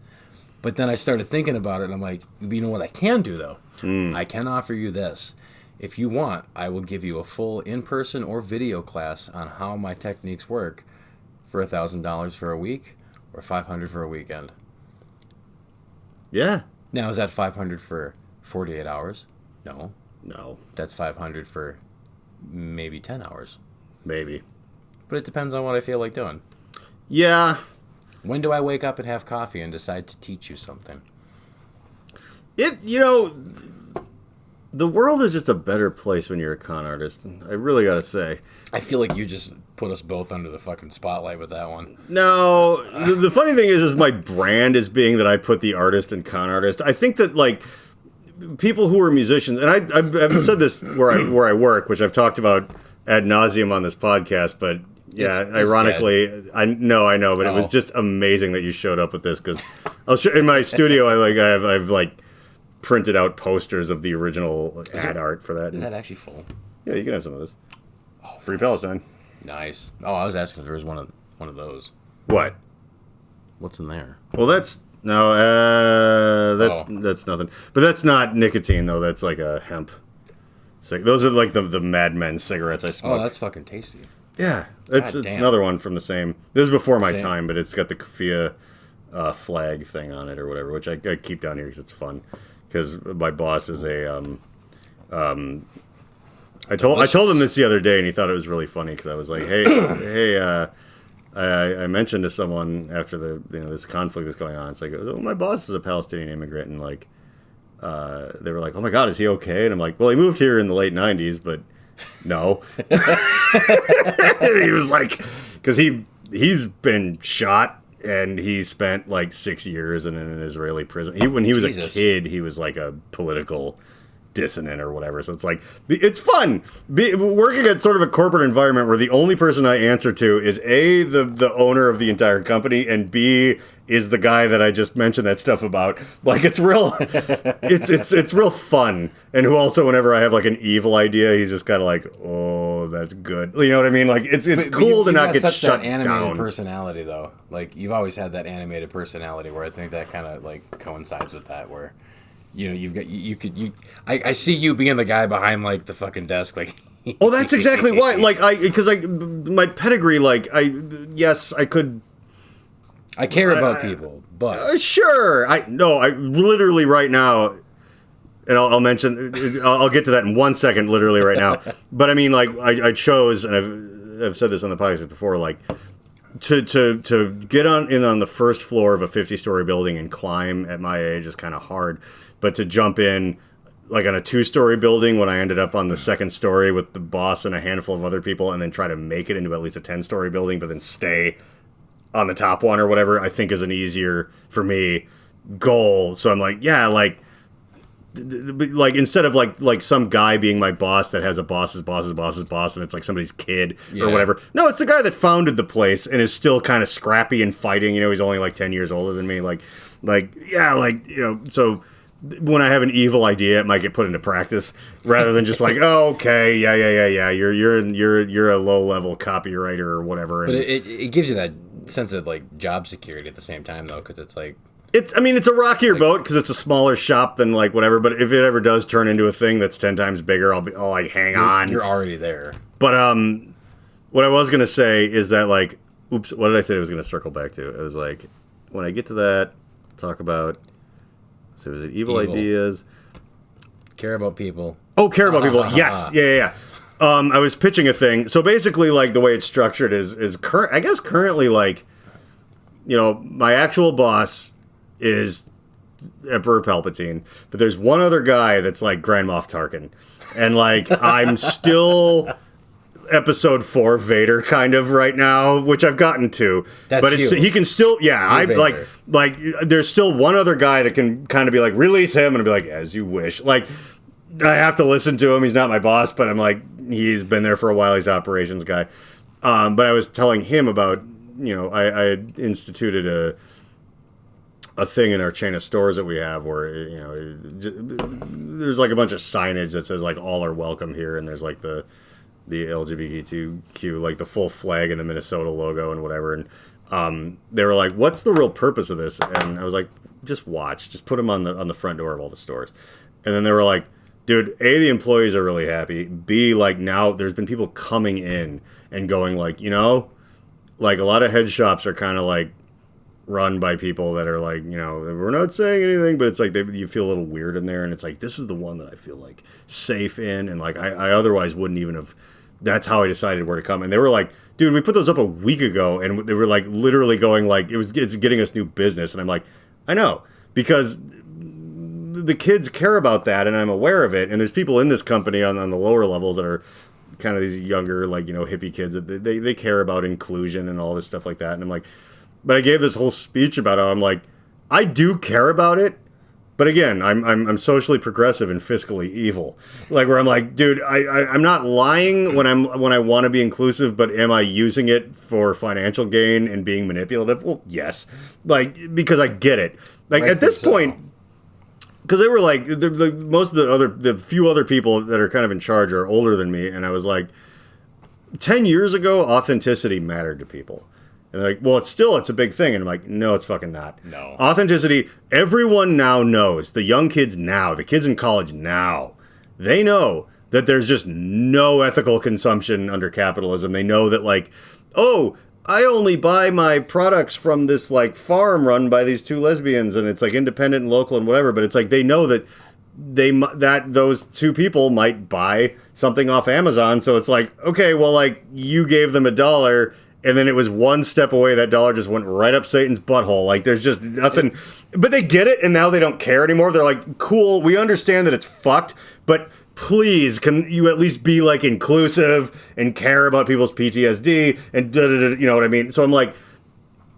But then I started thinking about it, and I'm like, you know what I can do, though? I can offer you this. If you want, I will give you a full in-person or video class on how my techniques work for $1,000 for a week or $500 for a weekend. Yeah. Now, is that $500 for 48 hours? No. That's $500 for maybe 10 hours. Maybe. But it depends on what I feel like doing. Yeah. When do I wake up and have coffee and decide to teach you something? The world is just a better place when you're a con artist. I really got to say. I feel like you just put us both under the fucking spotlight with that one. No, the funny thing is my brand is being that I put the artist and con artist. I think that like people who are musicians, and I've said this where I work, which I've talked about ad nauseum on this podcast, but yeah, it's ironically, dead. I know, but it was just amazing that you showed up with this, because in my studio, I've printed out posters of the original ad art for that. Is that actually full? Yeah, you can have some of this. Oh, Free Palestine. Nice. Oh, I was asking if there was one of those. What? What's in there? Well, that's nothing. But that's not nicotine, though. That's like a hemp. Those are like the Mad Men cigarettes I smoke. Oh, that's fucking tasty. Yeah, it's another one from the same. This is before my time, but it's got the Kafia flag thing on it or whatever, which I keep down here because it's fun. Because my boss is I told him this the other day, and he thought it was really funny because I was like, hey, I mentioned to someone after this conflict that's going on. It's like, oh, my boss is a Palestinian immigrant, and like, they were like, oh my God, is he okay? And I'm like, well, he moved here in the late '90s, but no. He was like, because he's been shot. And he spent like 6 years in an Israeli prison. When he was a kid, he was like a political dissonant or whatever. So it's like, it's fun working at sort of a corporate environment where the only person I answer to is A, the owner of the entire company, and B, is the guy that I just mentioned that stuff about. Like, it's real, it's real fun. And who also, whenever I have like an evil idea, he's just kind of like, oh, that's good. You know what I mean? Like, it's cool to not get shut down. That animated personality, though. Like, you've always had that animated personality where I think that kind of like coincides with that, where I see you being the guy behind like the fucking desk, like. Oh, that's exactly why. Like, because my pedigree, like, yes, I could I care about people, but sure. I literally right now, and I'll mention, I'll get to that in 1 second, literally right now. But I mean, like, I chose, and I've said this on the podcast before, like, to get on the first floor of a 50-story building and climb at my age is kind of hard. But to jump in, like, on a 2-story building when I ended up on the second story with the boss and a handful of other people, and then try to make it into at least a 10-story building, but then stay on the top one or whatever, I think is an easier, for me, goal. So I'm like, yeah, like instead of like some guy being my boss that has a boss's boss's boss's boss, and it's like somebody's kid or whatever. No, it's the guy that founded the place and is still kind of scrappy and fighting. You know, he's only like 10 years older than me. So when I have an evil idea, it might get put into practice rather than just like, oh, okay, yeah. You're a low level copywriter or whatever. But it gives you that sense of like job security at the same time, though, because it's like. It's a rockier boat because it's a smaller shop than like whatever. But if it ever does turn into a thing that's 10 times bigger, I'll like hang on. You're already there. But what I was gonna say is that like, oops, what did I say I was gonna circle back to? It was like, when I get to that, talk about. So was it evil ideas? Care about people. Oh, care about people. Yes, yeah. I was pitching a thing. So basically, like the way it's structured is currently like, you know, my actual boss is Emperor Palpatine, but there's one other guy that's like Grand Moff Tarkin, and like I'm still episode 4 Vader kind of right now, which I've gotten to. But he can still, I like there's still one other guy that can kind of be like, release him, and I'll be like, as you wish. Like I have to listen to him. He's not my boss, but I'm like, he's been there for a while. He's operations guy. But I was telling him about, you know, I had instituted a thing in our chain of stores that we have where, you know, there's like a bunch of signage that says like all are welcome here, and there's like the LGBTQ, like the full flag and the Minnesota logo and whatever. And they were like, what's the real purpose of this? And I was like, just put them on the front door of all the stores. And then they were like, dude, A, the employees are really happy. B, like now there's been people coming in and going like, you know, like a lot of head shops are kind of like run by people that are like, you know, we're not saying anything, but it's like you feel a little weird in there, and it's like, this is the one that I feel like safe in, and like I otherwise wouldn't even have. That's how I decided where to come. And they were like, dude, we put those up a week ago, and they were like literally going like it's getting us new business, and I'm like, I know, because the kids care about that, and I'm aware of it, and there's people in this company on the lower levels that are kind of these younger, like, you know, hippie kids that they care about inclusion and all this stuff like that. And I'm like, but I gave this whole speech about how I'm like, I do care about it, but again, I'm socially progressive and fiscally evil. Like where I'm like, dude, I'm not lying when I want to be inclusive, but am I using it for financial gain and being manipulative? Well, yes, like because I get it. Like at this point. Because they were like, most of the few other people that are kind of in charge are older than me. And I was like, 10 years ago, authenticity mattered to people. And they're like, well, it's a big thing. And I'm like, no, it's fucking not. No. Authenticity, everyone now knows. The young kids now, the kids in college now, they know that there's just no ethical consumption under capitalism. They know that like, oh, I only buy my products from this like farm run by these 2 lesbians, and it's like independent and local and whatever. But it's like they know that those 2 people might buy something off Amazon. So it's like, okay, well, like you gave them $1, and then it was one step away. That dollar just went right up Satan's butthole. Like there's just nothing. But they get it, and now they don't care anymore. They're like, cool, we understand that it's fucked, but please, can you at least be like inclusive and care about people's PTSD and you know what I mean? So I'm like,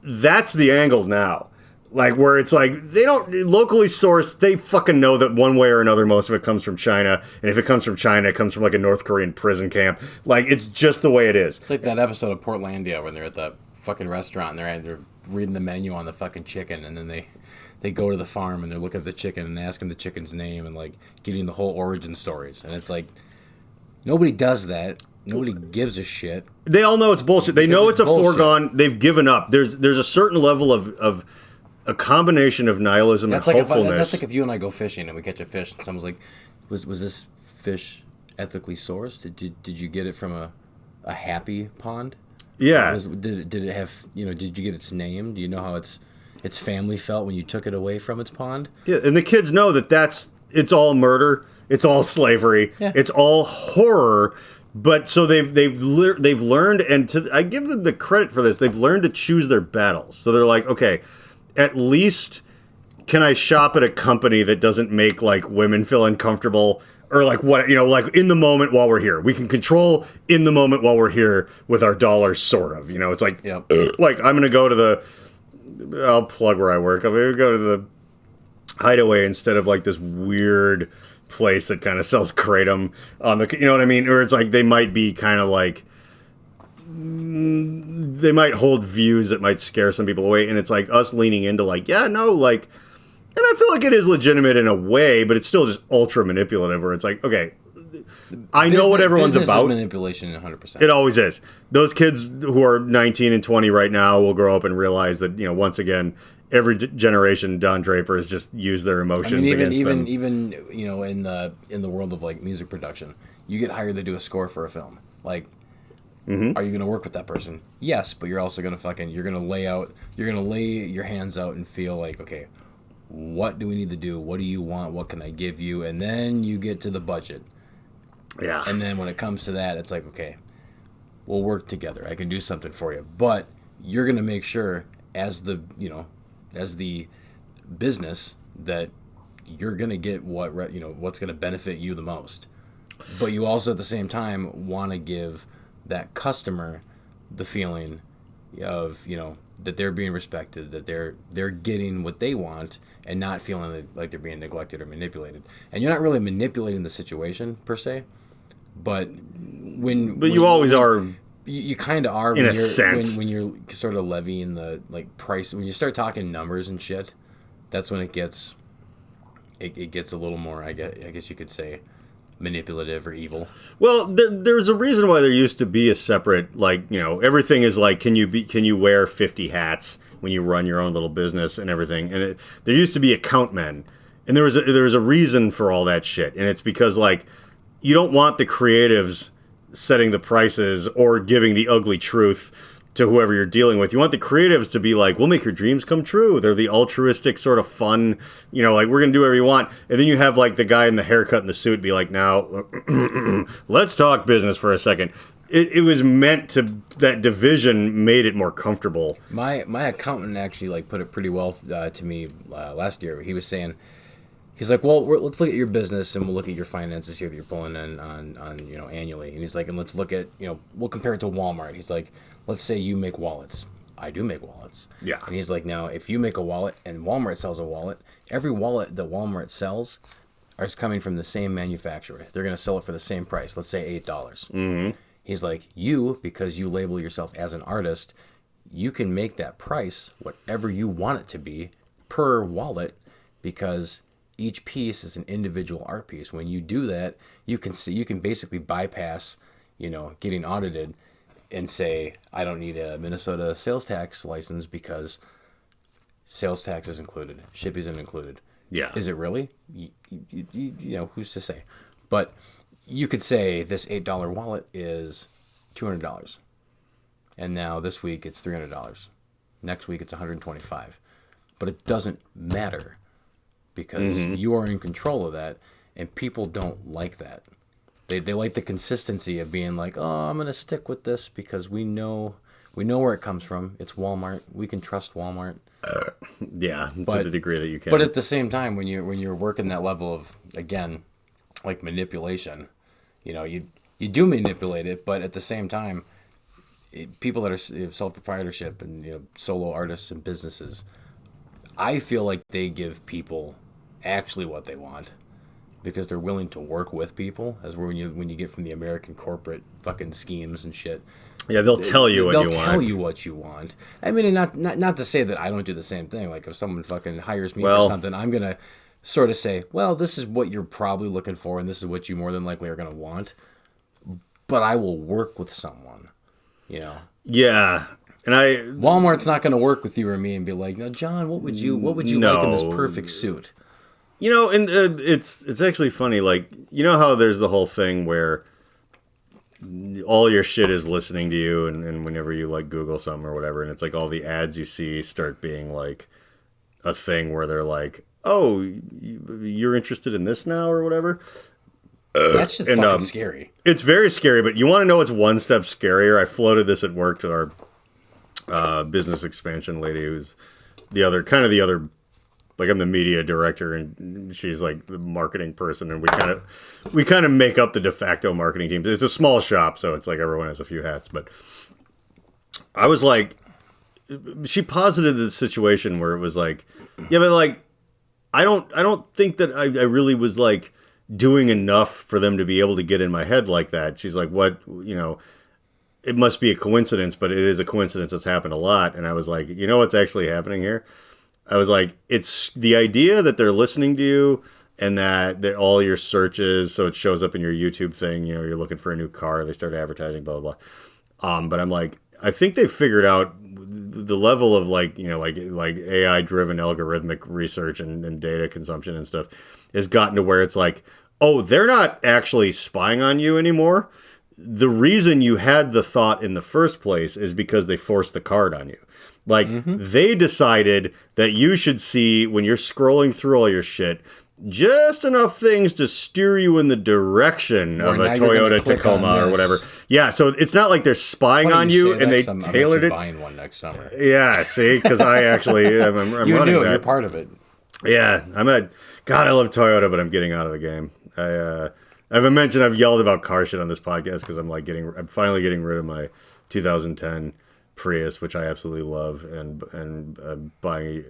that's the angle now. Like where it's like they don't locally sourced. They fucking know that one way or another, most of it comes from China, and if it comes from China, it comes from like a North Korean prison camp. Like it's just the way it is. It's like that episode of Portlandia when they're at the fucking restaurant and they're reading the menu on the fucking chicken, and then they go to the farm and they're looking at the chicken and asking the chicken's name and like getting the whole origin stories. And it's like, nobody does that. Nobody gives a shit. They all know it's bullshit. They know it's a foregone. They've given up. There's a certain level of a combination of nihilism and hopefulness. That's like if you and I go fishing and we catch a fish and someone's like, was this fish ethically sourced? Did you get it from a happy pond? Yeah. Did it have, did you get its name? Do you know how its family felt when you took it away from its pond? Yeah, and the kids know that it's all murder, it's all slavery, it's all horror. But so they've learned, and I give them the credit for this. They've learned to choose their battles. So they're like, okay, at least can I shop at a company that doesn't make like women feel uncomfortable, or like what, like in the moment while we're here, we can control in the moment while we're here with our dollars, sort of. It's like, like I'm gonna go to I'll plug where I work. I'm gonna go to the Hideaway instead of like this weird place that kind of sells kratom on the, you know what I mean? Or it's like they might be kind of like, they might hold views that might scare some people away, and it's like us leaning into like, yeah, no, like, and I feel like it is legitimate in a way, but it's still just ultra manipulative, where it's like, okay, I know what everyone's about. Manipulation, 100%. It always is. Those kids who are 19 and 20 right now will grow up and realize that, once again, every generation, Don Draper has just used their emotions against them. Even in the world of like music production, you get hired to do a score for a film. Like, are you going to work with that person? Yes, but you're also going to you're going to lay your hands out and feel like, okay, what do we need to do? What do you want? What can I give you? And then you get to the budget. Yeah. And then when it comes to that, it's like, okay, we'll work together. I can do something for you, but you're going to make sure as the business that you're going to get what's going to benefit you the most. But you also at the same time want to give that customer the feeling of, that they're being respected, that they're getting what they want and not feeling like they're being neglected or manipulated. And you're not really manipulating the situation per se, but you always are. You kind of are in a sense when you're sort of levying the like price. When you start talking numbers and shit, that's when it gets a little more, I guess you could say, manipulative or evil. Well, there's a reason why there used to be a separate, like, everything is like, can you wear 50 hats when you run your own little business and everything? And there used to be account men, and there was a reason for all that shit, and it's because like you don't want the creatives setting the prices or giving the ugly truth to whoever you're dealing with. You want the creatives to be like, we'll make your dreams come true. They're the altruistic sort of fun, like we're going to do whatever you want. And then you have like the guy in the haircut and the suit be like, now, let's talk business for a second. It was meant to, that division made it more comfortable. My accountant actually like put it pretty well to me last year. He was saying, he's like, well, let's look at your business and we'll look at your finances here that you're pulling in on annually. And he's like, and let's look at, we'll compare it to Walmart. He's like, let's say you make wallets. I do make wallets. Yeah. And he's like, now, if you make a wallet and Walmart sells a wallet, every wallet that Walmart sells is coming from the same manufacturer. They're going to sell it for the same price. Let's say $8. Mm-hmm. He's like, because you label yourself as an artist, you can make that price whatever you want it to be per wallet, because each piece is an individual art piece. When you do that, you can basically bypass, getting audited and say, I don't need a Minnesota sales tax license because sales tax is included, shipping isn't included. Yeah. Is it really? Who's to say? But you could say this $8 wallet is $200. And now this week it's $300. Next week it's $125. But it doesn't matter, because you are in control of that, and people don't like that. They like the consistency of being like, oh, I'm going to stick with this because we know where it comes from. It's Walmart. We can trust Walmart. Yeah, to the degree that you can. But at the same time, when you're working that level of, again, like manipulation, you do manipulate it, but at the same time, people that are self-proprietorship and solo artists and businesses, I feel like they give people actually what they want, because they're willing to work with people, as when you get from the American corporate fucking schemes and shit. Yeah, they'll tell you what you want. They'll tell you what you want. I mean, not to say that I don't do the same thing. Like if someone fucking hires me for something, I'm gonna sort of say, well, this is what you're probably looking for, and this is what you more than likely are gonna want. But I will work with someone, Yeah. And Walmart's not going to work with you or me and be like, now, John, what would you like in this perfect suit? And it's actually funny. Like, how there's the whole thing where all your shit is listening to you, and whenever you like Google something or whatever, and it's like all the ads you see start being like a thing where they're like, oh, you're interested in this now or whatever. That's just fucking scary. It's very scary, but you want to know what's one step scarier? I floated this at work to our business expansion lady, who's the other, like I'm the media director and she's like the marketing person, and we kind of make up the de facto marketing team. It's a small shop, so it's like everyone has a few hats. But I was like, she posited the situation where it was like, yeah, but like, I don't think that I really was like doing enough for them to be able to get in my head like that. She's like, what, it must be a coincidence, but it is a coincidence that's happened a lot. And I was like, you know what's actually happening here? I was like, it's the idea that they're listening to you and that all your searches, so it shows up in your YouTube thing, you're looking for a new car, they start advertising, blah, blah, blah. But I'm like, I think they figured out the level of like AI driven algorithmic research and data consumption and stuff has gotten to where it's like, oh, they're not actually spying on you anymore. The reason you had the thought in the first place is because they forced the card on you. Like, they decided that you should see, when you're scrolling through all your shit, just enough things to steer you in the direction of a Toyota Tacoma or whatever. Yeah, so it's not like they're spying on you and they tailored it. I'm buying one next summer. Yeah, see, because I actually, I'm you running knew that. You're part of it. Yeah, God, I love Toyota, but I'm getting out of the game. I've yelled about car shit on this podcast because I'm finally getting rid of my 2010 Prius, which I absolutely love, and buying.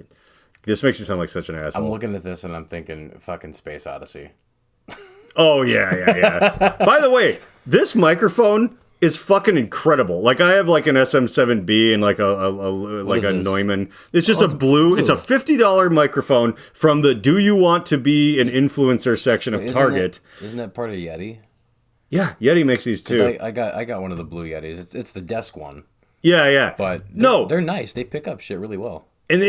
This makes me sound like such an asshole. I'm looking at this and I'm thinking fucking Space Odyssey. Oh yeah. By the way, this microphone is fucking incredible. Like I have like an SM7B and like a Neumann. It's just blue. It's a $50 microphone from the "Do you want to be an influencer" section of Target. Isn't that part of Yeti? Yeah, Yeti makes these too. I got one of the blue Yetis. It's the desk one. Yeah. But they're nice. They pick up shit really well. And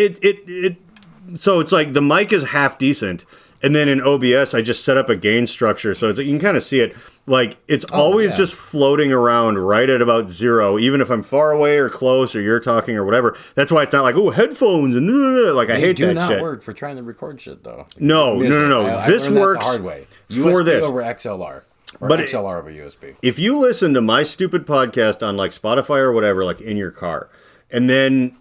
so it's like the mic is half decent, and then in OBS I just set up a gain structure so it's you can kind of see it. Like it's always just floating around right at about 0, even if I'm far away or close or you're talking or whatever. That's why it's not like headphones and like I hate that shit. They do not work for trying to record shit though. No. This works the hard way. USB for this over XLR. Or XLR over USB. If you listen to my stupid podcast on like Spotify or whatever, like in your car, and then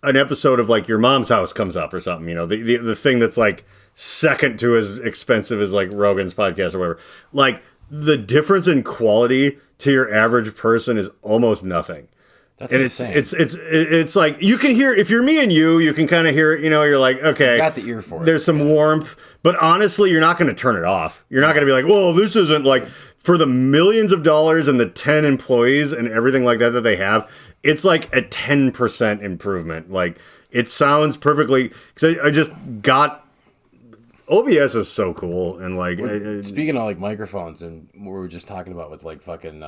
an episode of like Your Mom's House comes up or something, the thing that's like second to as expensive as like Rogan's podcast or whatever, like the difference in quality to your average person is almost nothing. That's and insane. It's like you can hear, if you're me and you can kind of hear it, you're like, okay, you got the ear for it. There's some warmth, but honestly, you're not going to turn it off. You're not going to be like, well, this isn't like for the millions of dollars and the 10 employees and everything like that they have. It's like a 10% improvement. Like it sounds perfectly, because I just got, OBS is so cool. And like, speaking of like microphones and what we were just talking about with like fucking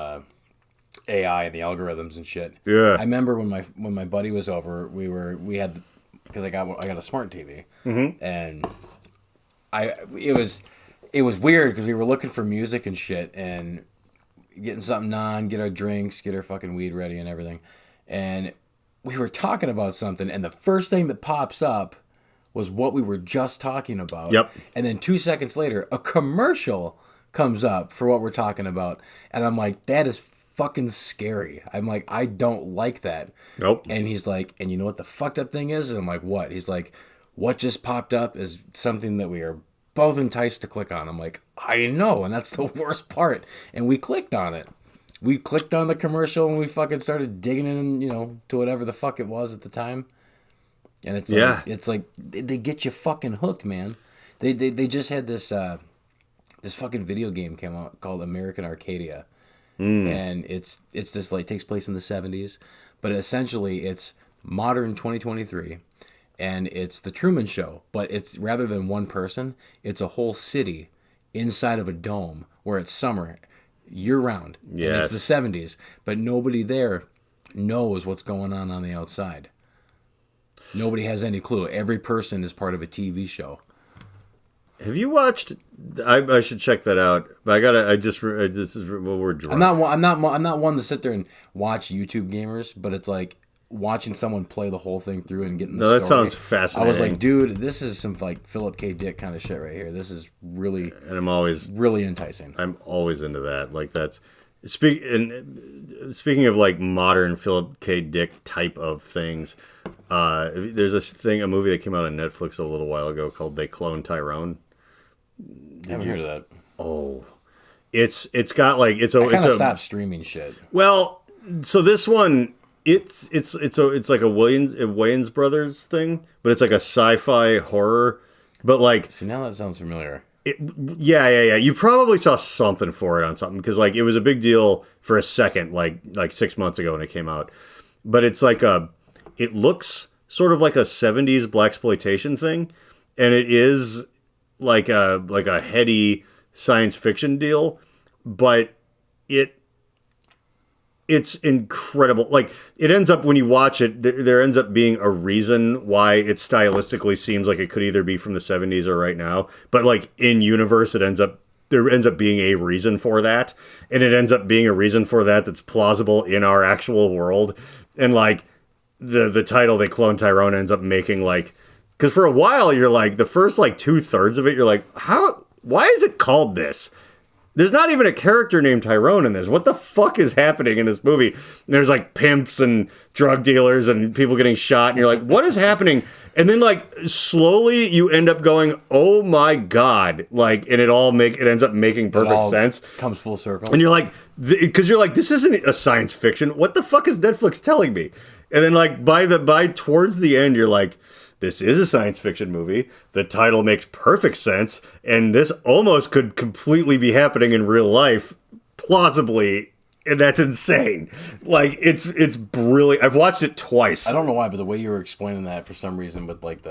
AI and the algorithms and shit. Yeah. I remember when my buddy was over, because I got a smart TV, and it was weird because we were looking for music and shit and getting something on, get our drinks, get our fucking weed ready and everything, and we were talking about something, and the first thing that pops up was what we were just talking about. Yep. And then 2 seconds later, a commercial comes up for what we're talking about, and I'm like, that is fucking scary. I'm like, I don't like that. Nope. And he's like, and you know what the fucked up thing is? And I'm like, what? He's like, what just popped up is something that we are both enticed to click on. I'm like, I know, and that's the worst part. And we clicked on it. We clicked on the commercial and we fucking started digging in, to whatever the fuck it was at the time. And it's like they get you fucking hooked, man. They just had this fucking video game came out called American Arcadia. And it's this like takes place in the 70s, but essentially it's modern 2023, and it's the Truman Show, but it's rather than one person, it's a whole city inside of a dome where it's summer year round. Yes. And it's the 70s, but nobody there knows what's going on the outside. Nobody has any clue. Every person is part of a TV show. Have you watched? I should check that out. But this is well, we're drunk. I'm not one to sit there and watch YouTube gamers, but it's like watching someone play the whole thing through and getting the No, that story. sounds fascinating. I was like, dude, this is some like Philip K. Dick kind of shit right here. This is really, and I'm always really enticing. I'm always into that. Like that's speaking of like modern Philip K. Dick type of things. There's a movie that came out on Netflix a little while ago called They Clone Tyrone. I haven't heard of that. Oh, it's got like I kind of stopped streaming shit. Well, so this one. It's like a Wayans Brothers thing, but it's like a sci-fi horror. But like, see, now that sounds familiar. Yeah. You probably saw something for it on something because like it was a big deal for a second, like 6 months ago when it came out. But it's like it looks sort of like a 70s blaxploitation thing, and it is like a heady science fiction deal, but it's incredible. Like it ends up when you watch it, there ends up being a reason why it stylistically seems like it could either be from the 70s or right now. But like in universe, there ends up being a reason for that, and it ends up being a reason for that that's plausible in our actual world. And like the title They Clone Tyrone ends up making like, because for a while you're like the first like 2/3 of it you're like, why is it called this? There's not even a character named Tyrone in this. What the fuck is happening in this movie? There's like pimps and drug dealers and people getting shot. And you're like, what is happening? And then like slowly you end up going, oh my God. Like, and it ends up making perfect sense. Comes full circle. And you're like, because you're like, this isn't a science fiction. What the fuck is Netflix telling me? And then like by towards the end, you're like, this is a science fiction movie. The title makes perfect sense, and this almost could completely be happening in real life, plausibly, and that's insane. Like it's brilliant. I've watched it twice. I don't know why, but the way you were explaining that for some reason, with like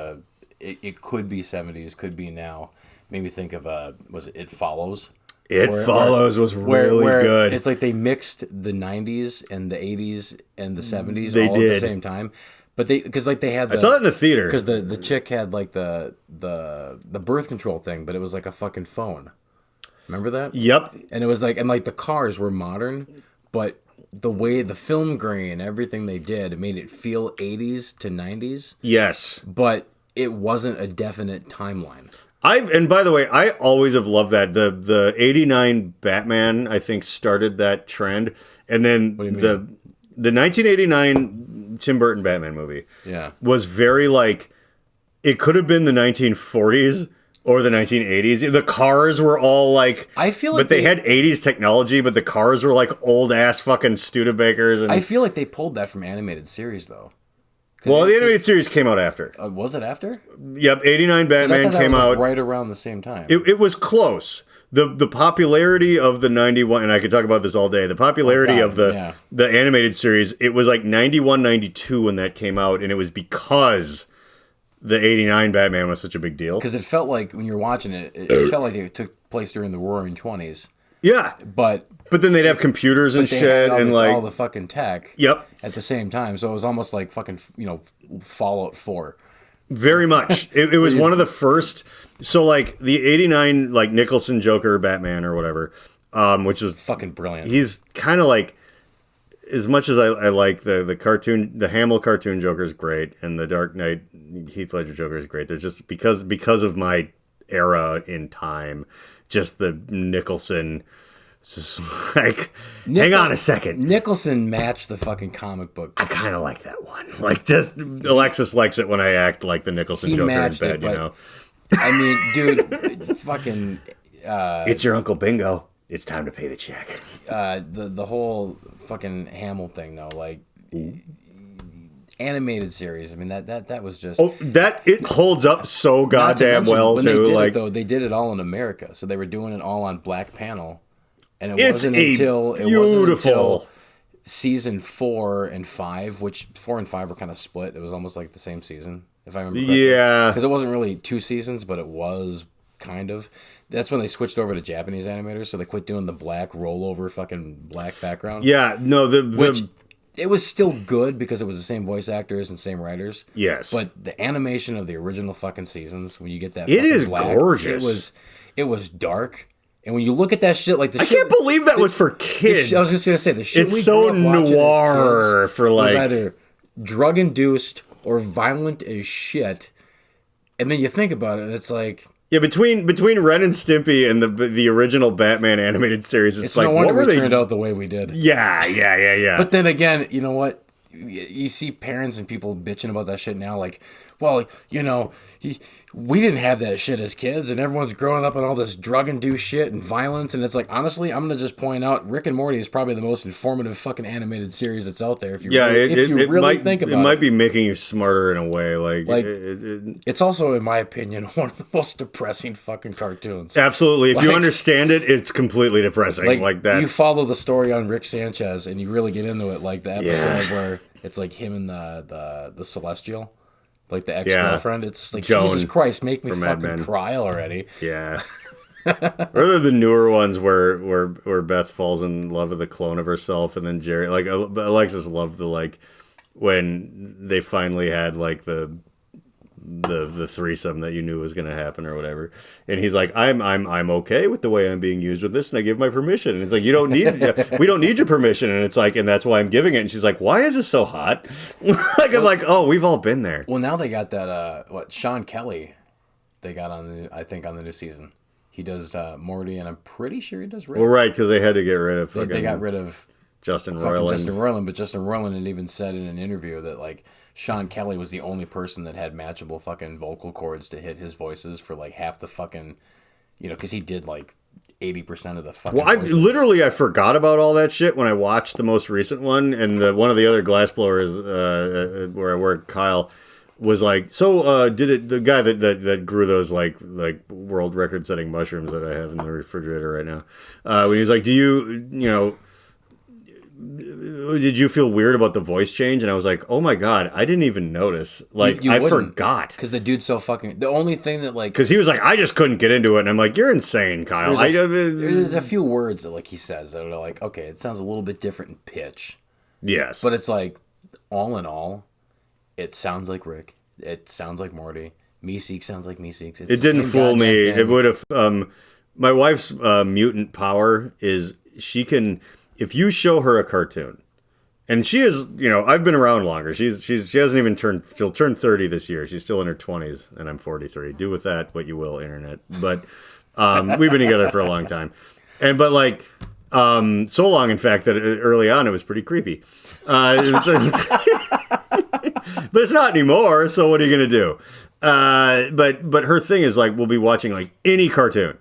it could be 70s, could be now, made me think of was it It Follows? It Follows was really good. It's like they mixed the 90s and the 80s and the 70s They all did. at the same time. But because like they had, I saw that in the theater because the chick had like the birth control thing, but it was like a fucking phone. Remember that? Yep. And it was like, and like the cars were modern, but the way the film grain, everything they did, it made it feel 80s to 90s. Yes. But it wasn't a definite timeline. And by the way, I always have loved that. The 89 Batman, I think, started that trend. And then the 1989 Tim Burton Batman movie was very like, it could have been the 1940s or the 1980s. The cars were all like, I feel like but they had 80s technology, but the cars were like old ass fucking Studebakers. And I feel like they pulled that from animated series though. Well, the animated series came out after. Was it after? Yep, 89 Batman came out right around the same time. It was close. The popularity of the 91, and I could talk about this all day, the popularity of the animated series, it was like 91, 92 when that came out, and it was because the 89 Batman was such a big deal. Because it felt like, when you were watching it, it felt like it took place during the Roaring 20s. Yeah. But then they'd have computers and shit, and like all the fucking tech. Yep. At the same time, so it was almost like fucking Fallout 4. Very much. It was one of the first. So like the 89 like Nicholson Joker Batman or whatever, which is fucking brilliant. He's kind of like, as much as I like the cartoon, the Hamill cartoon Joker is great, and the Dark Knight Heath Ledger Joker is great. There's just because of my era in time, just the Nicholson. Just like, hang on a second. Nicholson matched the fucking comic book. I kind of like that one. Like, just Alexis likes it when I act like the Nicholson Joker in bed, you know. I mean, dude, fucking. It's your Uncle Bingo. It's time to pay the check. The whole fucking Hamill thing, though, like animated series. I mean, that was just. Oh, it holds up so goddamn well too. Like, they did it all in America, so they were doing it all on black panel. And it wasn't until season 4 and 5, which 4 and 5 were kind of split. It was almost like the same season, if I remember correctly. Yeah. Because it wasn't really 2 seasons, but it was kind of. That's when they switched over to Japanese animators, so they quit doing the black rollover fucking black background. Yeah, no, it was still good because it was the same voice actors and same writers. Yes. But the animation of the original fucking seasons, when you get that, it is black, gorgeous. It was dark. And when you look at that shit, like I can't believe that was for kids. I was just gonna say the shit. It's so noir for like was either drug induced or violent as shit. And then you think about it, and it's like between Ren and Stimpy and the original Batman animated series, it's like no wonder we turned out the way we did. Yeah. But then again, you know what? You see parents and people bitching about that shit now, like, well, you know, we didn't have that shit as kids, and everyone's growing up on all this drug-induced shit and violence, and it's like, honestly, I'm going to just point out, Rick and Morty is probably the most informative fucking animated series that's out there, if you really think about it. It might be making you smarter in a way. It's also, in my opinion, one of the most depressing fucking cartoons. Absolutely. If you understand it, it's completely depressing. You follow the story on Rick Sanchez, and you really get into it, like the episode where it's like him and the Celestial. Like the ex-girlfriend. It's just like, Joan, Jesus Christ, make me fucking cry already. Yeah. Or the newer ones where Beth falls in love with a clone of herself, and then Jerry, like Alexis loved when they finally had like the threesome that you knew was going to happen or whatever, and he's like, I'm okay with the way I'm being used with this, and I give my permission, and it's like, we don't need your permission, and it's like, and that's why I'm giving it, and she's like, why is this so hot? I'm like, oh, we've all been there. Well, now they got that Sean Kelly they got on the new season. He does Morty, and I'm pretty sure he does Rick. Well, right, because they had to get rid of they got rid of Justin Roiland. But Justin Roiland had even said in an interview that like Sean Kelly was the only person that had matchable fucking vocal cords to hit his voices for like half the fucking, because he did like 80% of the fucking. Well, I forgot about all that shit when I watched the most recent one, and one of the other glassblowers where I work, Kyle, was like, so the guy that grew those like world record setting mushrooms that I have in the refrigerator right now, when he was like, do you did you feel weird about the voice change? And I was like, oh my God, I didn't even notice. Like, I forgot. Because the dude's so fucking... The only thing that, like... Because he was like, I just couldn't get into it. And I'm like, you're insane, Kyle. There's a few words that, like, he says that are like, okay, it sounds a little bit different in pitch. Yes. But it's like, all in all, it sounds like Rick. It sounds like Morty. Meeseeks sounds like Meeseeks. It didn't fool me. It would have... my wife's mutant power is she can... If you show her a cartoon, and she is, I've been around longer. She hasn't even she'll turn 30 this year. She's still in her 20s, and I'm 43. Do with that what you will, internet. But we've been together for a long time. But so long, in fact, that early on it was pretty creepy. But it's not anymore, so what are you going to do? But her thing is like, we'll be watching like any cartoon,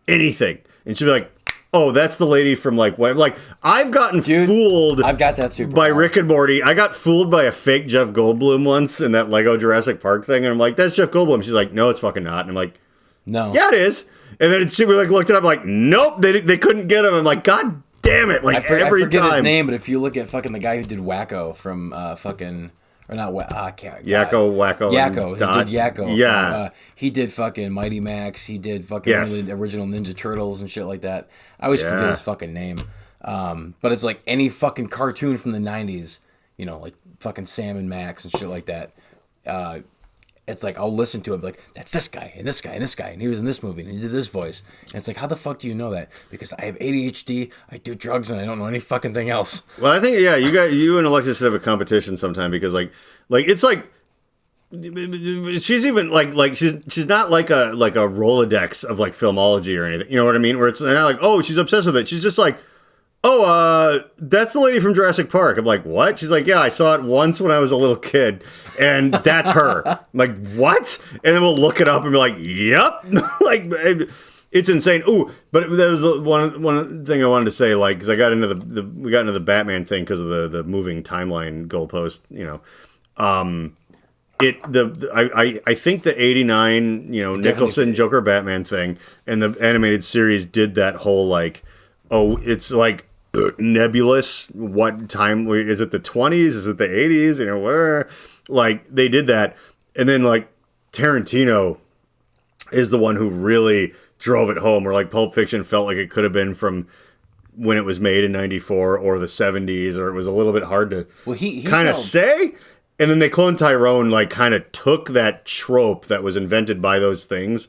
anything. And she'll be like, oh, that's the lady from like what? Like I've gotten fooled. I've got that super by Rick and Morty. I got fooled by a fake Jeff Goldblum once in that Lego Jurassic Park thing, and I'm like, that's Jeff Goldblum. She's like, no, it's fucking not. And I'm like, no, yeah, it is. And then she like looked it up, like, nope, they couldn't get him. I'm like, God damn it! Like I every forget time. his name, but if you look at fucking the guy who did Wacko from fucking. Or not, Yakko, Wacko. Yakko. He did Yakko. Yeah. He did fucking Mighty Max. He did fucking one of the original Ninja Turtles and shit like that. I always forget his fucking name. But it's like any fucking cartoon from the 90s, like fucking Sam and Max and shit like that. It's like, I'll listen to it, like, that's this guy, and this guy, and this guy, and he was in this movie, and he did this voice. And it's like, how the fuck do you know that? Because I have ADHD, I do drugs, and I don't know any fucking thing else. Well, I think, you and Alexis should have a competition sometime, because, like, it's like, she's even, like, she's not like a Rolodex of, like, filmology or anything, you know what I mean? Where it's not like, oh, she's obsessed with it. She's just like, oh, that's the lady from Jurassic Park. I'm like, what? She's like, yeah, I saw it once when I was a little kid, and that's her. I'm like, what? And then we'll look it up and be like, yep. Like, it's insane. Ooh, but there was one thing I wanted to say, like, because I got into we got into the Batman thing because of the moving timeline goalpost, I think the 89, Nicholson Joker Batman thing and the animated series did that whole, like, oh, it's like nebulous. What time is it? The 20s? Is it the 80s? Where? Like, they did that, and then like Tarantino is the one who really drove it home. Where like Pulp Fiction felt like it could have been from when it was made in 94 or the 70s, or it was a little bit hard to he kind of say. And then they cloned Tyrone, like kind of took that trope that was invented by those things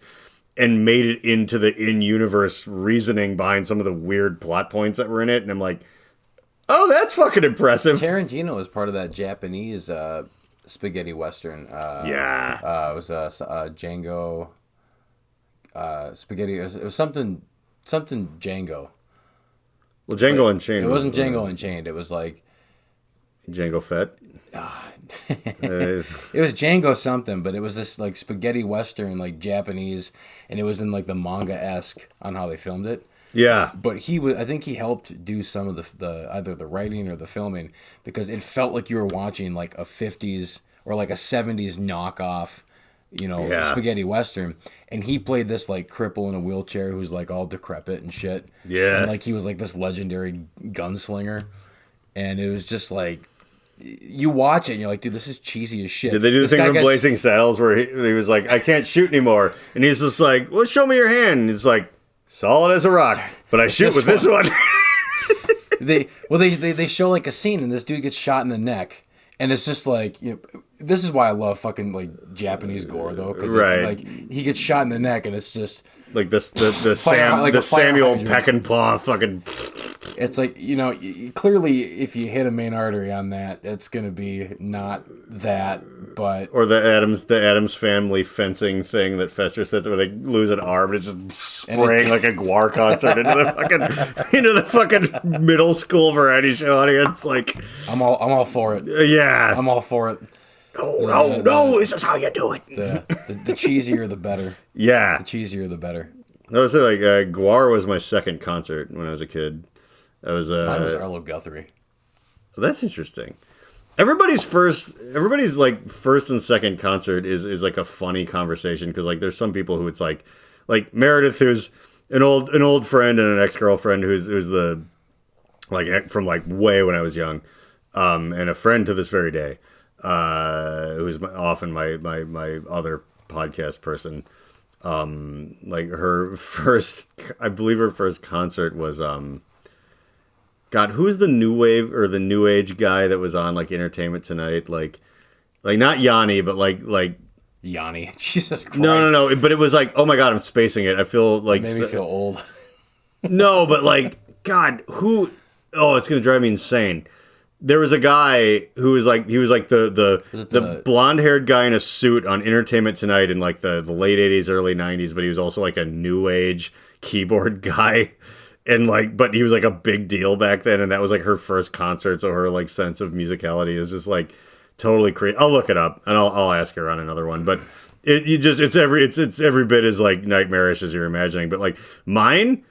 and made it into the in-universe reasoning behind some of the weird plot points that were in it. And I'm like, oh, that's fucking impressive. Tarantino was part of that Japanese spaghetti western. Yeah. It was Django spaghetti. It was something Django. Well, Django Unchained. It wasn't Django Unchained. It was like Django Fett. It was Django something, but it was this like spaghetti western, like Japanese, and it was in like the manga-esque on how they filmed it. Yeah. But I think he helped do some of the either the writing or the filming, because it felt like you were watching like a 50s or like a 70s knockoff, spaghetti western. And he played this like cripple in a wheelchair who's like all decrepit and shit. Yeah. And like he was like this legendary gunslinger. And it was just like, you watch it and you're like, dude, this is cheesy as shit. Did they do the thing from Blazing Saddles where he was like, I can't shoot anymore? And he's just like, well, show me your hand. And he's like, solid as a rock, but I shoot with this one. They show like a scene and this dude gets shot in the neck, and it's just like, this is why I love fucking like Japanese gore though, because it's like he gets shot in the neck and it's just like the Samuel Peckinpah fucking. It's like, clearly if you hit a main artery on that, it's gonna be not that, but or the Addams Family fencing thing that Fester said where they lose an arm and it's just spraying like a Gwar concert into the fucking middle school variety show audience. Like I'm all for it. Yeah, I'm all for it. No, this is how you do it. The cheesier the better. Yeah, the cheesier the better. I would say like Gwar was my second concert when I was a kid. Mine was Arlo Guthrie. That's interesting. Everybody's like first and second concert is like a funny conversation, because like there's some people who it's like Meredith, who's an old friend and an ex-girlfriend who's the like from like way when I was young, and a friend to this very day, who's often my other podcast person. Like I believe her first concert was God, who's the new wave or the new age guy that was on like Entertainment Tonight? Like not Yanni, but like Yanni. Jesus Christ. No. But it was like, oh my God, I'm spacing it. I feel like it made me feel old. No, but like, God, who? Oh, it's gonna drive me insane. There was a guy who was like, the blonde haired guy in a suit on Entertainment Tonight in like the late 80s, early 90s, but he was also like a new age keyboard guy. And like, but he was like a big deal back then, and that was like her first concert, so her like sense of musicality is just like totally crazy. I'll look it up and I'll ask her on another one. But it's every bit as like nightmarish as you're imagining. But like mine,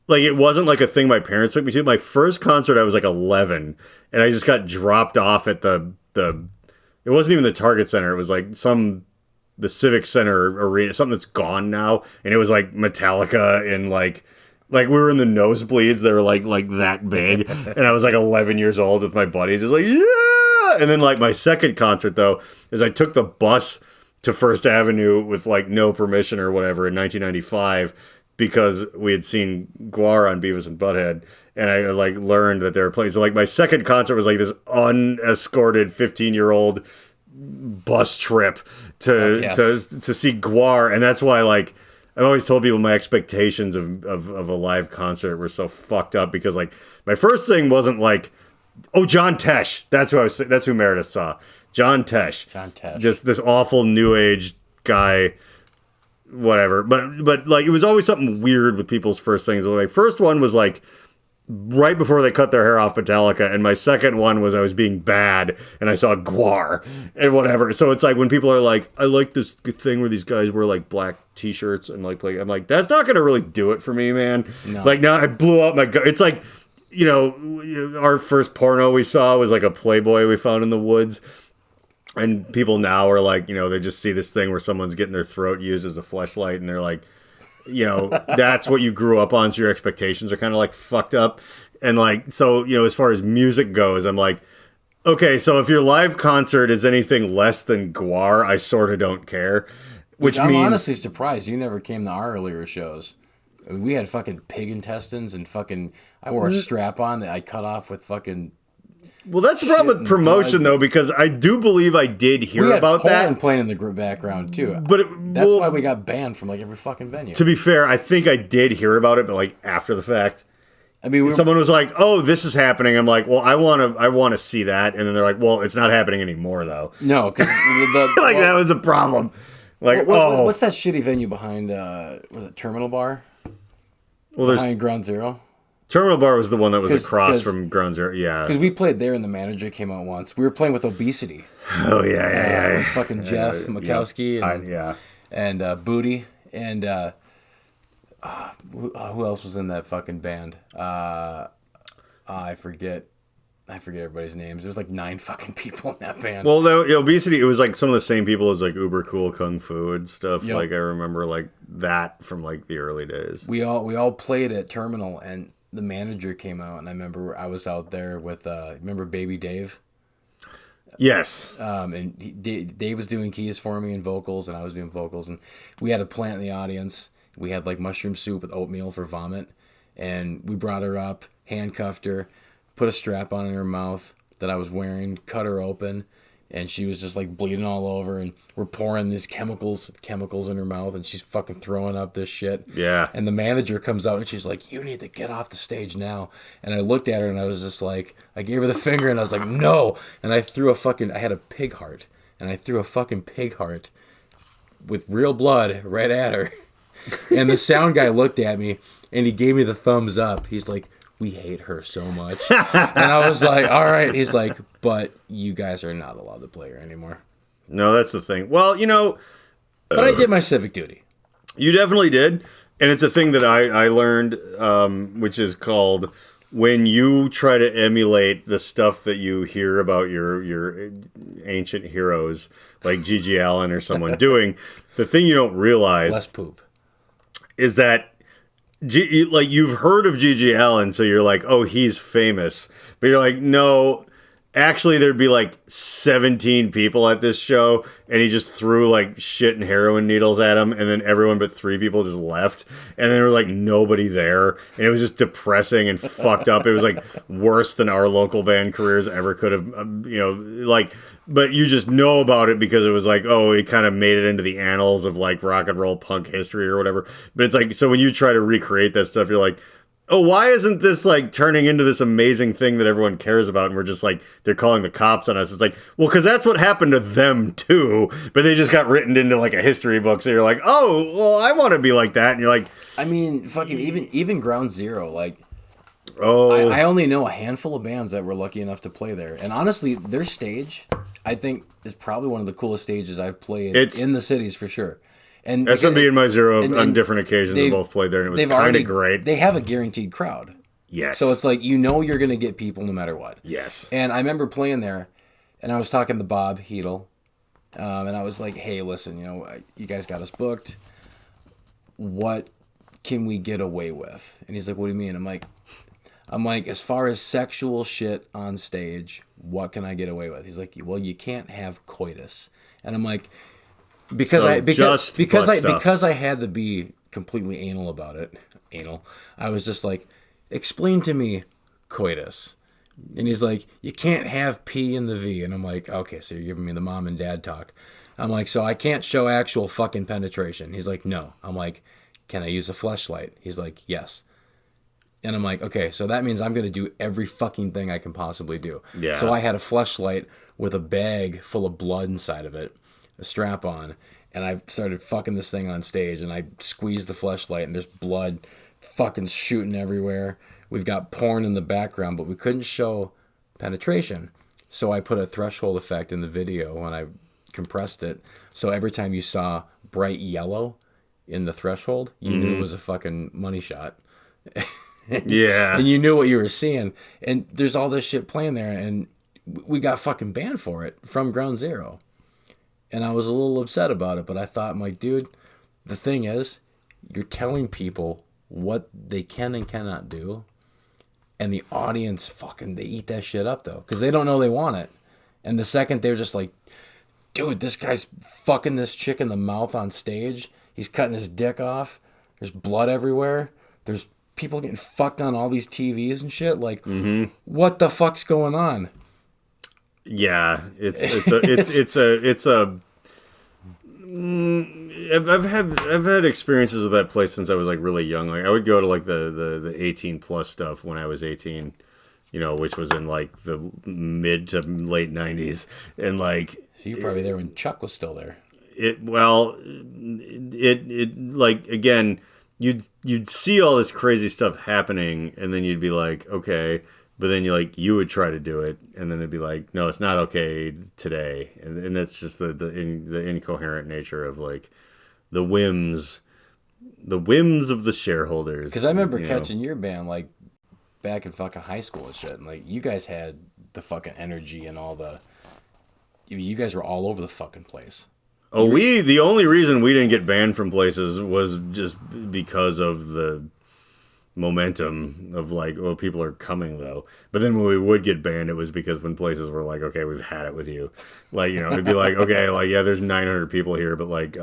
like it wasn't like a thing my parents took me to. My first concert, I was like 11, and I just got dropped off at the. It wasn't even the Target Center. It was like the Civic Center arena, something that's gone now, and it was like Metallica and like we were in the nosebleeds. They were like that big, and I was like 11 years old with my buddies. It was like, yeah. And then like my second concert though is I took the bus to First Avenue with like no permission or whatever in 1995 because we had seen Gwar on Beavis and Butthead, and I like learned that they were playing. So like my second concert was like this unescorted 15-year-old bus trip to see Gwar, and that's why like. I've always told people my expectations of a live concert were so fucked up, because like my first thing wasn't like, oh, John Tesh. That's who Meredith saw. John Tesh. Just this awful new age guy, whatever. But like it was always something weird with people's first things. My first one was like right before they cut their hair off Metallica, and my second one was I was being bad and I saw Gwar and whatever. So it's like when people are like, I like this thing where these guys wear like black t-shirts and like I'm like, that's not gonna really do it for me, man. No. Like now I blew out my it's like, our first porno we saw was like a Playboy we found in the woods, and people now are like, they just see this thing where someone's getting their throat used as a fleshlight, and they're like, that's what you grew up on, so your expectations are kind of like fucked up. And like, so, as far as music goes, I'm like, okay, so if your live concert is anything less than Gwar, I sort of don't care. Which I'm means, honestly surprised you never came to our earlier shows. I mean, we had fucking pig intestines and fucking. I wore a strap on that I cut off with fucking. Well, that's the problem with promotion, though, because I do believe I did hear about that. We had porn playing in the group background, too. But that's why we got banned from, like, every fucking venue. To be fair, I think I did hear about it, but, like, after the fact. I mean, someone was like, "Oh, this is happening." I'm like, "Well, I want to see that," and then they're like, "Well, it's not happening anymore, though." No, because that was a problem. Like, what's that shitty venue behind? Was it Terminal Bar? Well, there's behind Ground Zero. Terminal Bar was the one that was across from Ground Zero. Yeah, because we played there, and the manager came out once. We were playing with Obesity. Oh yeah. With fucking Jeff Mikowski and Booty and who else was in that fucking band? I forget everybody's names. There's like 9 fucking people in that band. Well, Obesity, it was like some of the same people as like Uber Cool Kung Fu and stuff. Yep. Like I remember like that from like the early days. We all played at Terminal, and the manager came out, and I remember I was out there with remember Baby Dave? Yes. And Dave was doing keys for me and vocals, and I was doing vocals, and we had a plant in the audience. We had like mushroom soup with oatmeal for vomit, and we brought her up, handcuffed her, put a strap on in her mouth that I was wearing, cut her open, and she was just like bleeding all over, and we're pouring these chemicals in her mouth, and she's fucking throwing up this shit. Yeah. And the manager comes out, and she's like, "You need to get off the stage now." And I looked at her, and I was just like, I gave her the finger, and I was like, "No." And I had a pig heart, and I threw a fucking pig heart with real blood right at her. And the sound guy looked at me, and he gave me the thumbs up. He's like, "We hate her so much." And I was like, "All right." He's like, "But you guys are not allowed to play her anymore." No, that's the thing. Well, but I did my civic duty. You definitely did. And it's a thing that I learned, which is called when you try to emulate the stuff that you hear about your ancient heroes, like G.G. Allen or someone doing, the thing you don't realize Less poop. Is that like you've heard of G.G. Allen, so you're like, "Oh, he's famous," but you're like, "No, actually, there'd be like 17 people at this show, and he just threw like shit and heroin needles at him, and then everyone but 3 people just left, and there was like nobody there, and it was just depressing and fucked up. It was like worse than our local band careers ever could have, like." But you just know about it because it was like, oh, it kind of made it into the annals of like rock and roll punk history or whatever. But it's like, so when you try to recreate that stuff, you're like, oh, why isn't this like turning into this amazing thing that everyone cares about? And we're just like, they're calling the cops on us. It's like, well, because that's what happened to them too. But they just got written into like a history book. So you're like, oh, well, I want to be like that. And you're like, I mean, fucking even Ground Zero, like, oh, I only know a handful of bands that were lucky enough to play there. And honestly, their stage, I think, is probably one of the coolest stages I've played in the cities for sure. And SMB and My Zero on different occasions have both played there, and it was kind of great. They have a guaranteed crowd. Yes. So it's like, you're going to get people no matter what. Yes. And I remember playing there, and I was talking to Bob Heedle, and I was like, "Hey, listen, you guys got us booked. What can we get away with?" And he's like, "What do you mean?" I'm like, as far as sexual shit on stage, what can I get away with? He's like, "Well, you can't have coitus." And I'm like, because I had to be completely anal about it. I was just like, "Explain to me coitus." And he's like, "You can't have P in the V." And I'm like, "Okay, so you're giving me the mom and dad talk." I'm like, "So I can't show actual fucking penetration?" He's like, "No." I'm like, "Can I use a fleshlight?" He's like, "Yes." And I'm like, okay, so that means I'm going to do every fucking thing I can possibly do. Yeah. So I had a fleshlight with a bag full of blood inside of it, a strap on, and I started fucking this thing on stage, and I squeezed the fleshlight, and there's blood fucking shooting everywhere. We've got porn in the background, but we couldn't show penetration. So I put a threshold effect in the video when I compressed it. So every time you saw bright yellow in the threshold, you knew it was a fucking money shot. Yeah. And you knew what you were seeing. And there's all this shit playing there, and we got fucking banned for it from Ground Zero. And I was a little upset about it, but I thought, I'm like, dude, the thing is, you're telling people what they can and cannot do, and the audience fucking, they eat that shit up, though, because they don't know they want it. And the second they're just like, dude, this guy's fucking this chick in the mouth on stage, he's cutting his dick off, there's blood everywhere, there's people getting fucked on all these TVs and shit. Like, what the fuck's going on? Yeah, I've had experiences with that place since I was like really young. Like I would go to like the 18 plus stuff when I was 18, which was in like the mid to late 90s, and like so you were probably there when Chuck was still there. It like again, you'd see all this crazy stuff happening, and then you'd be like, okay. But then you would try to do it, and then it'd be like, no, it's not okay today, and that's just the incoherent nature of like the whims of the shareholders. Because I remember catching your band like back in fucking high school and shit, and like you guys had the fucking energy and all the, you guys were all over the fucking place. Oh, the only reason we didn't get banned from places was just because of the momentum of like, well, people are coming though. But then when we would get banned, it was because when places were like, okay, we've had it with you. Like, it'd be like, okay, like, yeah, there's 900 people here, but like,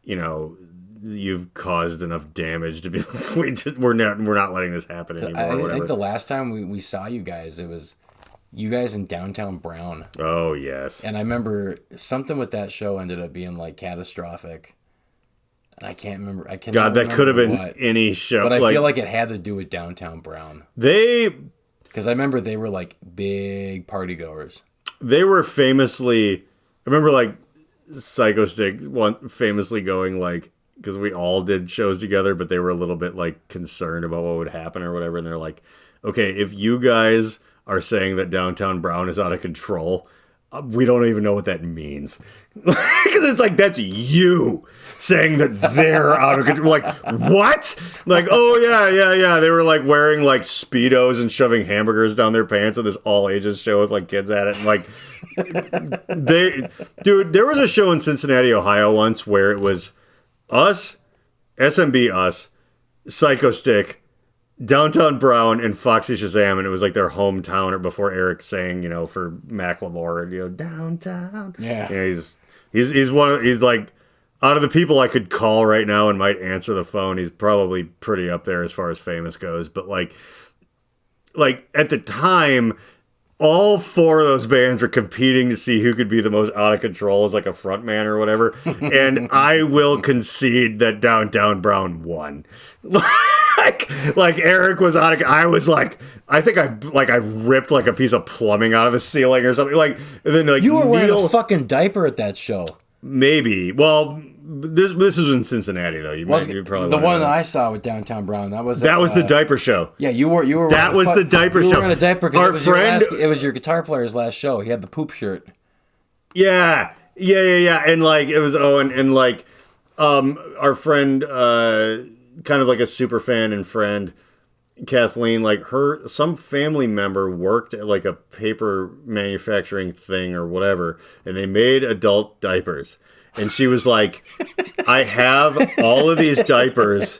you've caused enough damage to be like, we're not letting this happen anymore. I think the last time we saw you guys, it was you guys in downtown Brown. Oh, yes. And I remember something with that show ended up being like catastrophic. And I can't remember. God, that could have been any show. But I feel like it had to do with downtown Brown. Because I remember they were like big party goers. They were famously, I remember like Psycho Stick famously going like, because we all did shows together, but they were a little bit like concerned about what would happen or whatever. And they're like, okay, if you guys are saying that downtown Brown is out of control, we don't even know what that means. Because it's like, that's you saying that they're out of control. Like, what? Like, oh, yeah. They were like wearing like Speedos and shoving hamburgers down their pants at this all ages show with like kids at it. And like, there was a show in Cincinnati, Ohio once where it was us, SMB us, Psycho Stick, Downtown Brown, and Foxy Shazam, and it was like their hometown or before Eric sang, for Macklemore, downtown. Yeah. He's like, out of the people I could call right now and might answer the phone, he's probably pretty up there as far as famous goes. But like at the time, all four of those bands were competing to see who could be the most out of control as like a front man or whatever. And I will concede that Downtown Brown won. like Eric was out of, I was like, I think I ripped like a piece of plumbing out of the ceiling or something. Like, and then like you were wearing a fucking diaper at that show. Maybe. Well, this was in Cincinnati though. You probably the one that I saw with Downtown Brown. That was the diaper show. Yeah, you were. That was the diaper show. You were wearing a diaper because it was your guitar player's last show. He had the poop shirt. Yeah. And like it was and like our friend, kind of like a super fan and friend, Kathleen, like some family member worked at like a paper manufacturing thing or whatever, and they made adult diapers. And she was like, I have all of these diapers.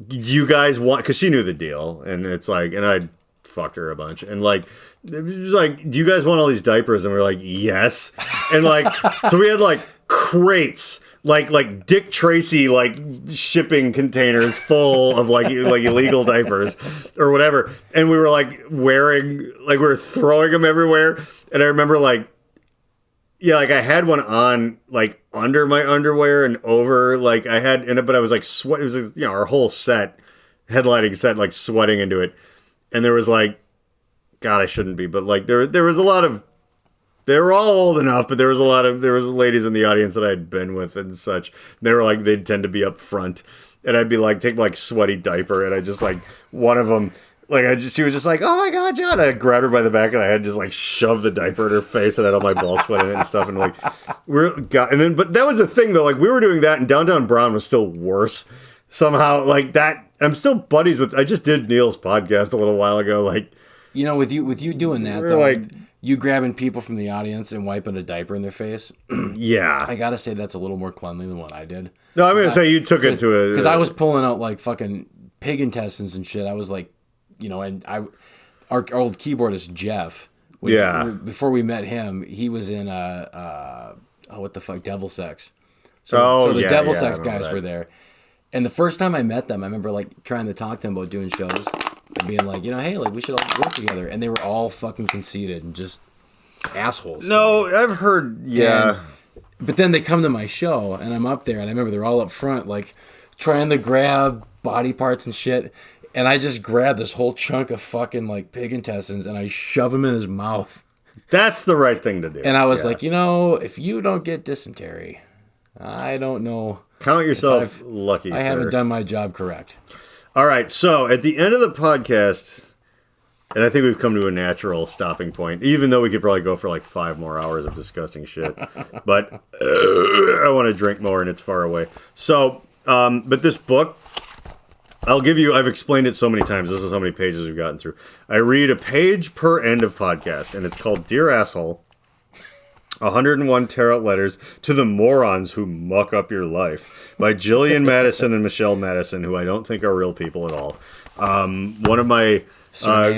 Do you guys want, because she knew the deal. And it's like, and I fucked her a bunch. And like, it was like, do you guys want all these diapers? And we're like, yes. And like, so we had like crates, like Dick Tracy, like shipping containers full of like illegal diapers or whatever. And we were like wearing, like we were throwing them everywhere. And I remember like, yeah, like I had one on like under my underwear and over, like I had in it, but I was like sweat. It was our whole headlighting set, like sweating into it. And there was like, God, I shouldn't be, but like there was a lot of, they were all old enough, but there was ladies in the audience that I had been with and such. They were like, they'd tend to be up front, and I'd be like, take my like sweaty diaper, and I just like one of them. She was just like, oh my God, John. I grabbed her by the back of the head, just like shoved the diaper in her face, and I had all my ball sweat in it and stuff. And like, but that was the thing though. Like we were doing that, and Downtown Brown was still worse somehow. Like that, I'm still buddies with. I just did Neil's podcast a little while ago. Like, with you doing that though, like you grabbing people from the audience and wiping a diaper in their face. Yeah, I gotta say that's a little more cleanly than what I did. No, I'm gonna say you took it to a, because I was pulling out like fucking pig intestines and shit. I was like. And our old keyboardist Jeff. Before we met him, he was in what the fuck, Devil Sex. So the Devil Sex guys were there, And the first time I met them, I remember like trying to talk to them about doing shows and being like, hey, like we should all work together. And they were all fucking conceited and just assholes. No, I've heard, But then they come to my show and I'm up there and I remember they're all up front, like trying to grab body parts and shit. And I just grabbed this whole chunk of fucking like pig intestines and I shove them in his mouth. That's the right thing to do. And I was like, if you don't get dysentery, I don't know. Count yourself lucky, sir. I haven't done my job correct. All right, so at the end of the podcast, and I think we've come to a natural stopping point, even though we could probably go for like 5 more hours of disgusting shit. But I want to drink more and it's far away. So, but this book, I've explained it so many times. This is how many pages we've gotten through. I read a page per end of podcast, and it's called Dear Asshole, 101 Tarot Letters to the Morons Who Muck Up Your Life by Jillian Madison and Michelle Madison, who I don't think are real people at all. One of my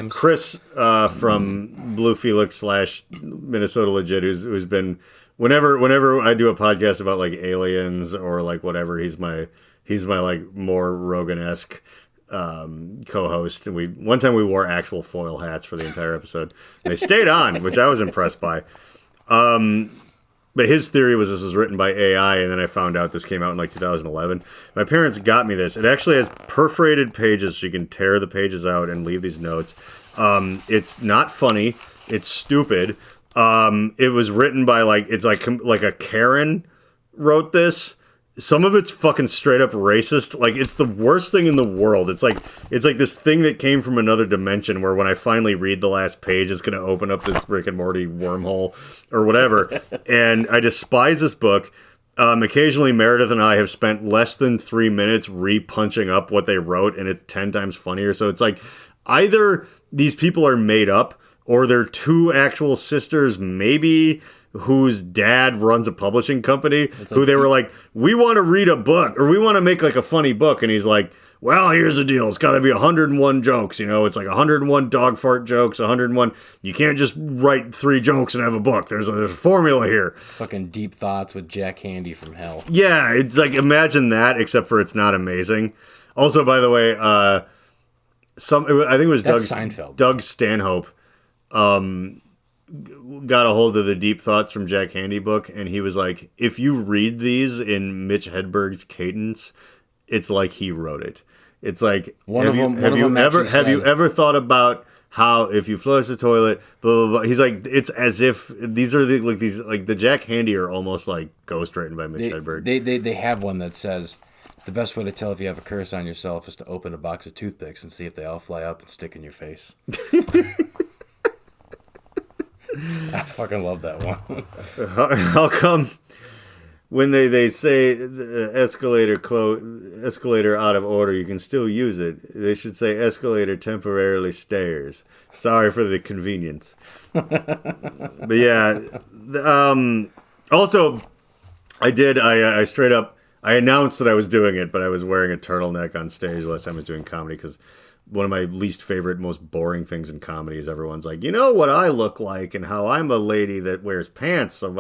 Chris from Blue Felix / Minnesota Legit, who's been whenever I do a podcast about like aliens or like whatever, he's my like more Rogan-esque co-host. And one time we wore actual foil hats for the entire episode. And they stayed on, which I was impressed by. But his theory was this was written by AI, and then I found out this came out in like 2011. My parents got me this. It actually has perforated pages, so you can tear the pages out and leave these notes. It's not funny. It's stupid. It was written by it's like a Karen wrote this. Some of it's fucking straight up racist. Like, it's the worst thing in the world. It's like this thing that came from another dimension where when I finally read the last page, it's going to open up this Rick and Morty wormhole or whatever. And I despise this book. Occasionally, Meredith and I have spent less than 3 minutes re-punching up what they wrote, and it's 10 times funnier. So it's like either these people are made up or they're 2 actual sisters, maybe, whose dad runs a publishing company, who they were like, we want to read a book, or we want to make like a funny book. And he's like, well, here's the deal. It's got to be 101 jokes. It's like 101 dog fart jokes, 101. You can't just write 3 jokes and have a book. There's a formula here. Fucking deep thoughts with Jack Handy from hell. Yeah, it's like, imagine that, except for it's not amazing. Also, by the way, I think it was Doug Stanhope, got a hold of the Deep Thoughts from Jack Handy book, and he was like, if you read these in Mitch Hedberg's cadence, it's like he wrote it. It's like, have you ever thought about how if you flush the toilet, blah, blah, blah. He's like, it's as if these are the Jack Handy are almost like ghostwritten by Mitch Hedberg. They have one that says, the best way to tell if you have a curse on yourself is to open a box of toothpicks and see if they all fly up and stick in your face. I fucking love that one. How come when they say the escalator out of order, you can still use it? They should say escalator temporarily stairs. Sorry for the convenience. But yeah, also I straight up, I announced that I was doing it, but I was wearing a turtleneck on stage last time I was doing comedy because one of my least favorite, most boring things in comedy is everyone's like, you know what I look like and how I'm a lady that wears pants. So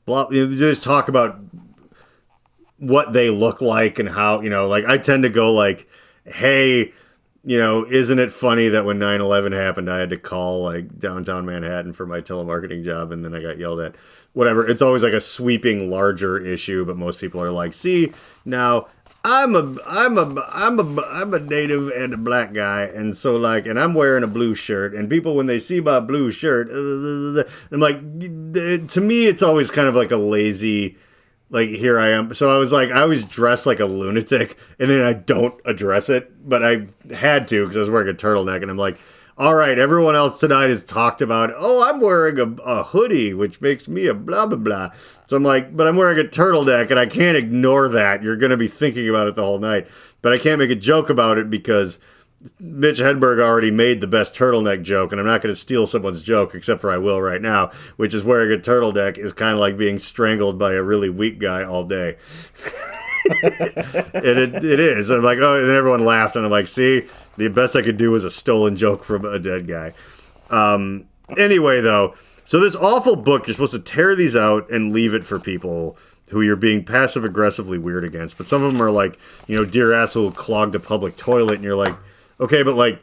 just talk about what they look like and how, like I tend to go like, hey, isn't it funny that when 9/11 happened, I had to call like downtown Manhattan for my telemarketing job and then I got yelled at. Whatever. It's always like a sweeping, larger issue, but most people are like, see, now I'm a native and a black guy, and so like, and I'm wearing a blue shirt, and people when they see my blue shirt, I'm like, to me it's always kind of like a lazy, like here I am. So I was like, I always dress like a lunatic, and then I don't address it, but I had to because I was wearing a turtleneck, and I'm like, all right, everyone else tonight has talked about, I'm wearing a hoodie, which makes me a blah blah blah. So I'm like, but I'm wearing a turtleneck and I can't ignore that. You're going to be thinking about it the whole night. But I can't make a joke about it because Mitch Hedberg already made the best turtleneck joke, and I'm not going to steal someone's joke, except for I will right now, which is wearing a turtleneck is kind of like being strangled by a really weak guy all day. And it is. I'm like, oh, and everyone laughed, and I'm like, see, the best I could do was a stolen joke from a dead guy. Anyway, though, so this awful book, you're supposed to tear these out and leave it for people who you're being passive-aggressively weird against. But some of them are like, dear asshole clogged a public toilet, and you're like, okay, but like,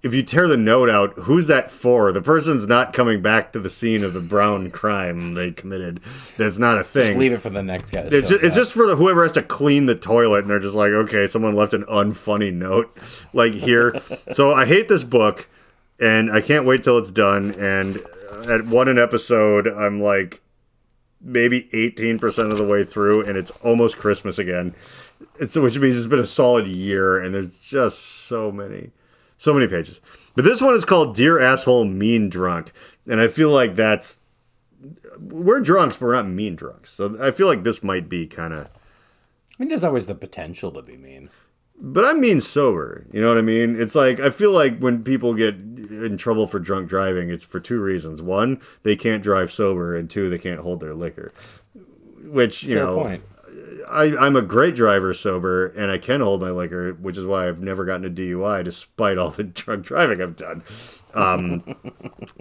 if you tear the note out, who's that for? The person's not coming back to the scene of the brown crime they committed. That's not a thing. Just leave it for the next guy. It's just for whoever has to clean the toilet, and they're just like, okay, someone left an unfunny note, like here. So I hate this book, and I can't wait till it's done. And at an episode, I'm like maybe 18% of the way through, and it's almost Christmas again. Which means it's been a solid year, and there's just so many pages. But this one is called Dear Asshole Mean Drunk. And I feel like we're drunks, but we're not mean drunks. So I feel like this might be kind of... I mean, there's always the potential to be mean. But I'm mean sober. You know what I mean? It's like, I feel like when people get in trouble for drunk driving, it's for two reasons. One, they can't drive sober. And two, they can't hold their liquor. Which, Fair point. I'm a great driver sober, and I can hold my liquor, which is why I've never gotten a DUI, despite all the drunk driving I've done.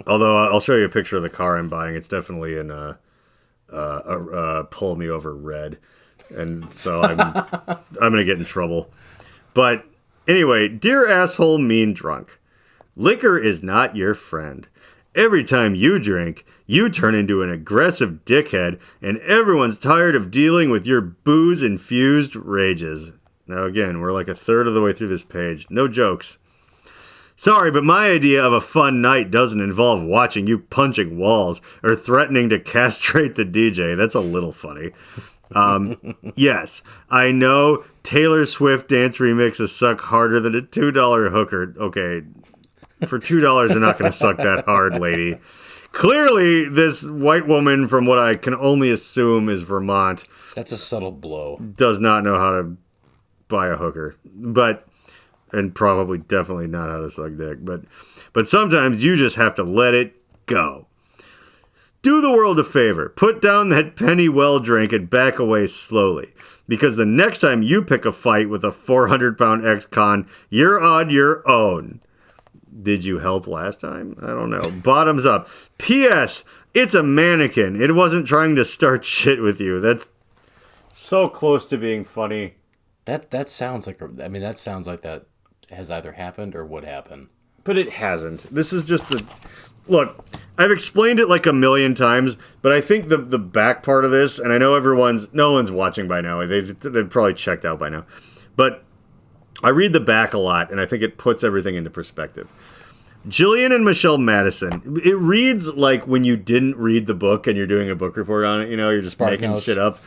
Although I'll show you a picture of the car I'm buying. It's definitely in pull me over red, and so I'm gonna get in trouble. But anyway, dear asshole, mean drunk, liquor is not your friend. Every time you drink, you turn into an aggressive dickhead, and everyone's tired of dealing with your booze-infused rages. Now again, we're like a third of the way through this page. No jokes. Sorry, but my idea of a fun night doesn't involve watching you punching walls or threatening to castrate the DJ. That's a little funny. Yes, I know Taylor Swift dance remixes suck harder than a $2 hooker. Okay, for $2, they're not going to suck that hard, lady. Clearly, this white woman from what I can only assume is Vermont. That's a subtle blow. Does not know how to buy a hooker. And probably definitely not how to suck dick. But sometimes you just have to let it go. Do the world a favor. Put down that penny well drink and back away slowly. Because the next time you pick a fight with a 400-pound ex-con, you're on your own. Did you help last time? I don't know. Bottoms up. P.S. It's a mannequin. It wasn't trying to start shit with you. That's so close to being funny. That sounds like that has either happened or would happen. But it hasn't. This is just Look, I've explained it like a million times, but I think the back part of this, and I know no one's watching by now. They've probably checked out by now. But I read the back a lot, and I think it puts everything into perspective. Jillian and Michelle Madison. It reads like when you didn't read the book and you're doing a book report on it. You're just making shit up.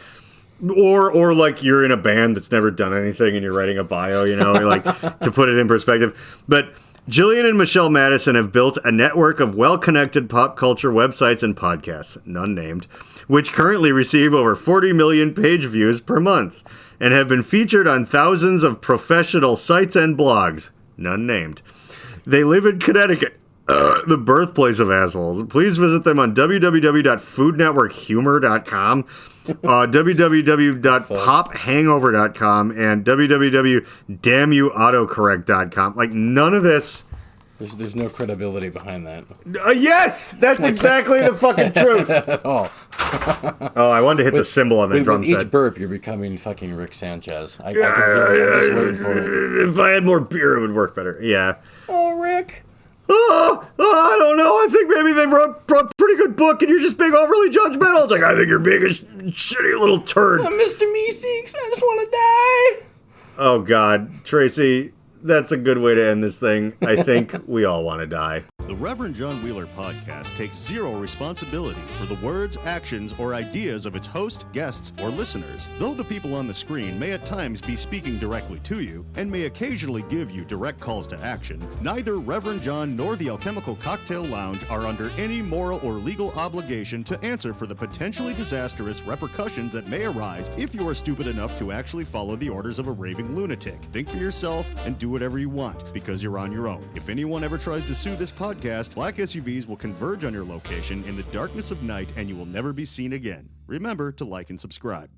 Or like you're in a band that's never done anything and you're writing a bio, like to put it in perspective. But Jillian and Michelle Madison have built a network of well-connected pop culture websites and podcasts, none named, which currently receive over 40 million page views per month and have been featured on thousands of professional sites and blogs, none named. They live in Connecticut, the birthplace of assholes. Please visit them on www.foodnetworkhumor.com, www.pophangover.com, and www.damnyouautocorrect.com. Like, none of this... There's no credibility behind that. Yes! That's exactly the fucking truth! Oh, I wanted to hit the cymbal on the drum with set. each burp, you're becoming fucking Rick Sanchez. I can hear it. I'm just waiting for it. If I had more beer, it would work better. Yeah. Oh, Rick. I don't know. I think maybe they wrote a pretty good book and you're just being overly judgmental. It's like, I think you're being a shitty little turd. Mr. Meeseeks, I just want to die. Oh, God. Tracy, that's a good way to end this thing. I think we all want to die. The Reverend John Wheeler podcast takes zero responsibility for the words, actions, or ideas of its host, guests, or listeners. Though the people on the screen may at times be speaking directly to you and may occasionally give you direct calls to action, neither Reverend John nor the Alchemical Cocktail Lounge are under any moral or legal obligation to answer for the potentially disastrous repercussions that may arise if you are stupid enough to actually follow the orders of a raving lunatic. Think for yourself and do whatever you want, because you're on your own. If anyone ever tries to sue this podcast, black SUVs will converge on your location in the darkness of night and you will never be seen again. Remember to like and subscribe.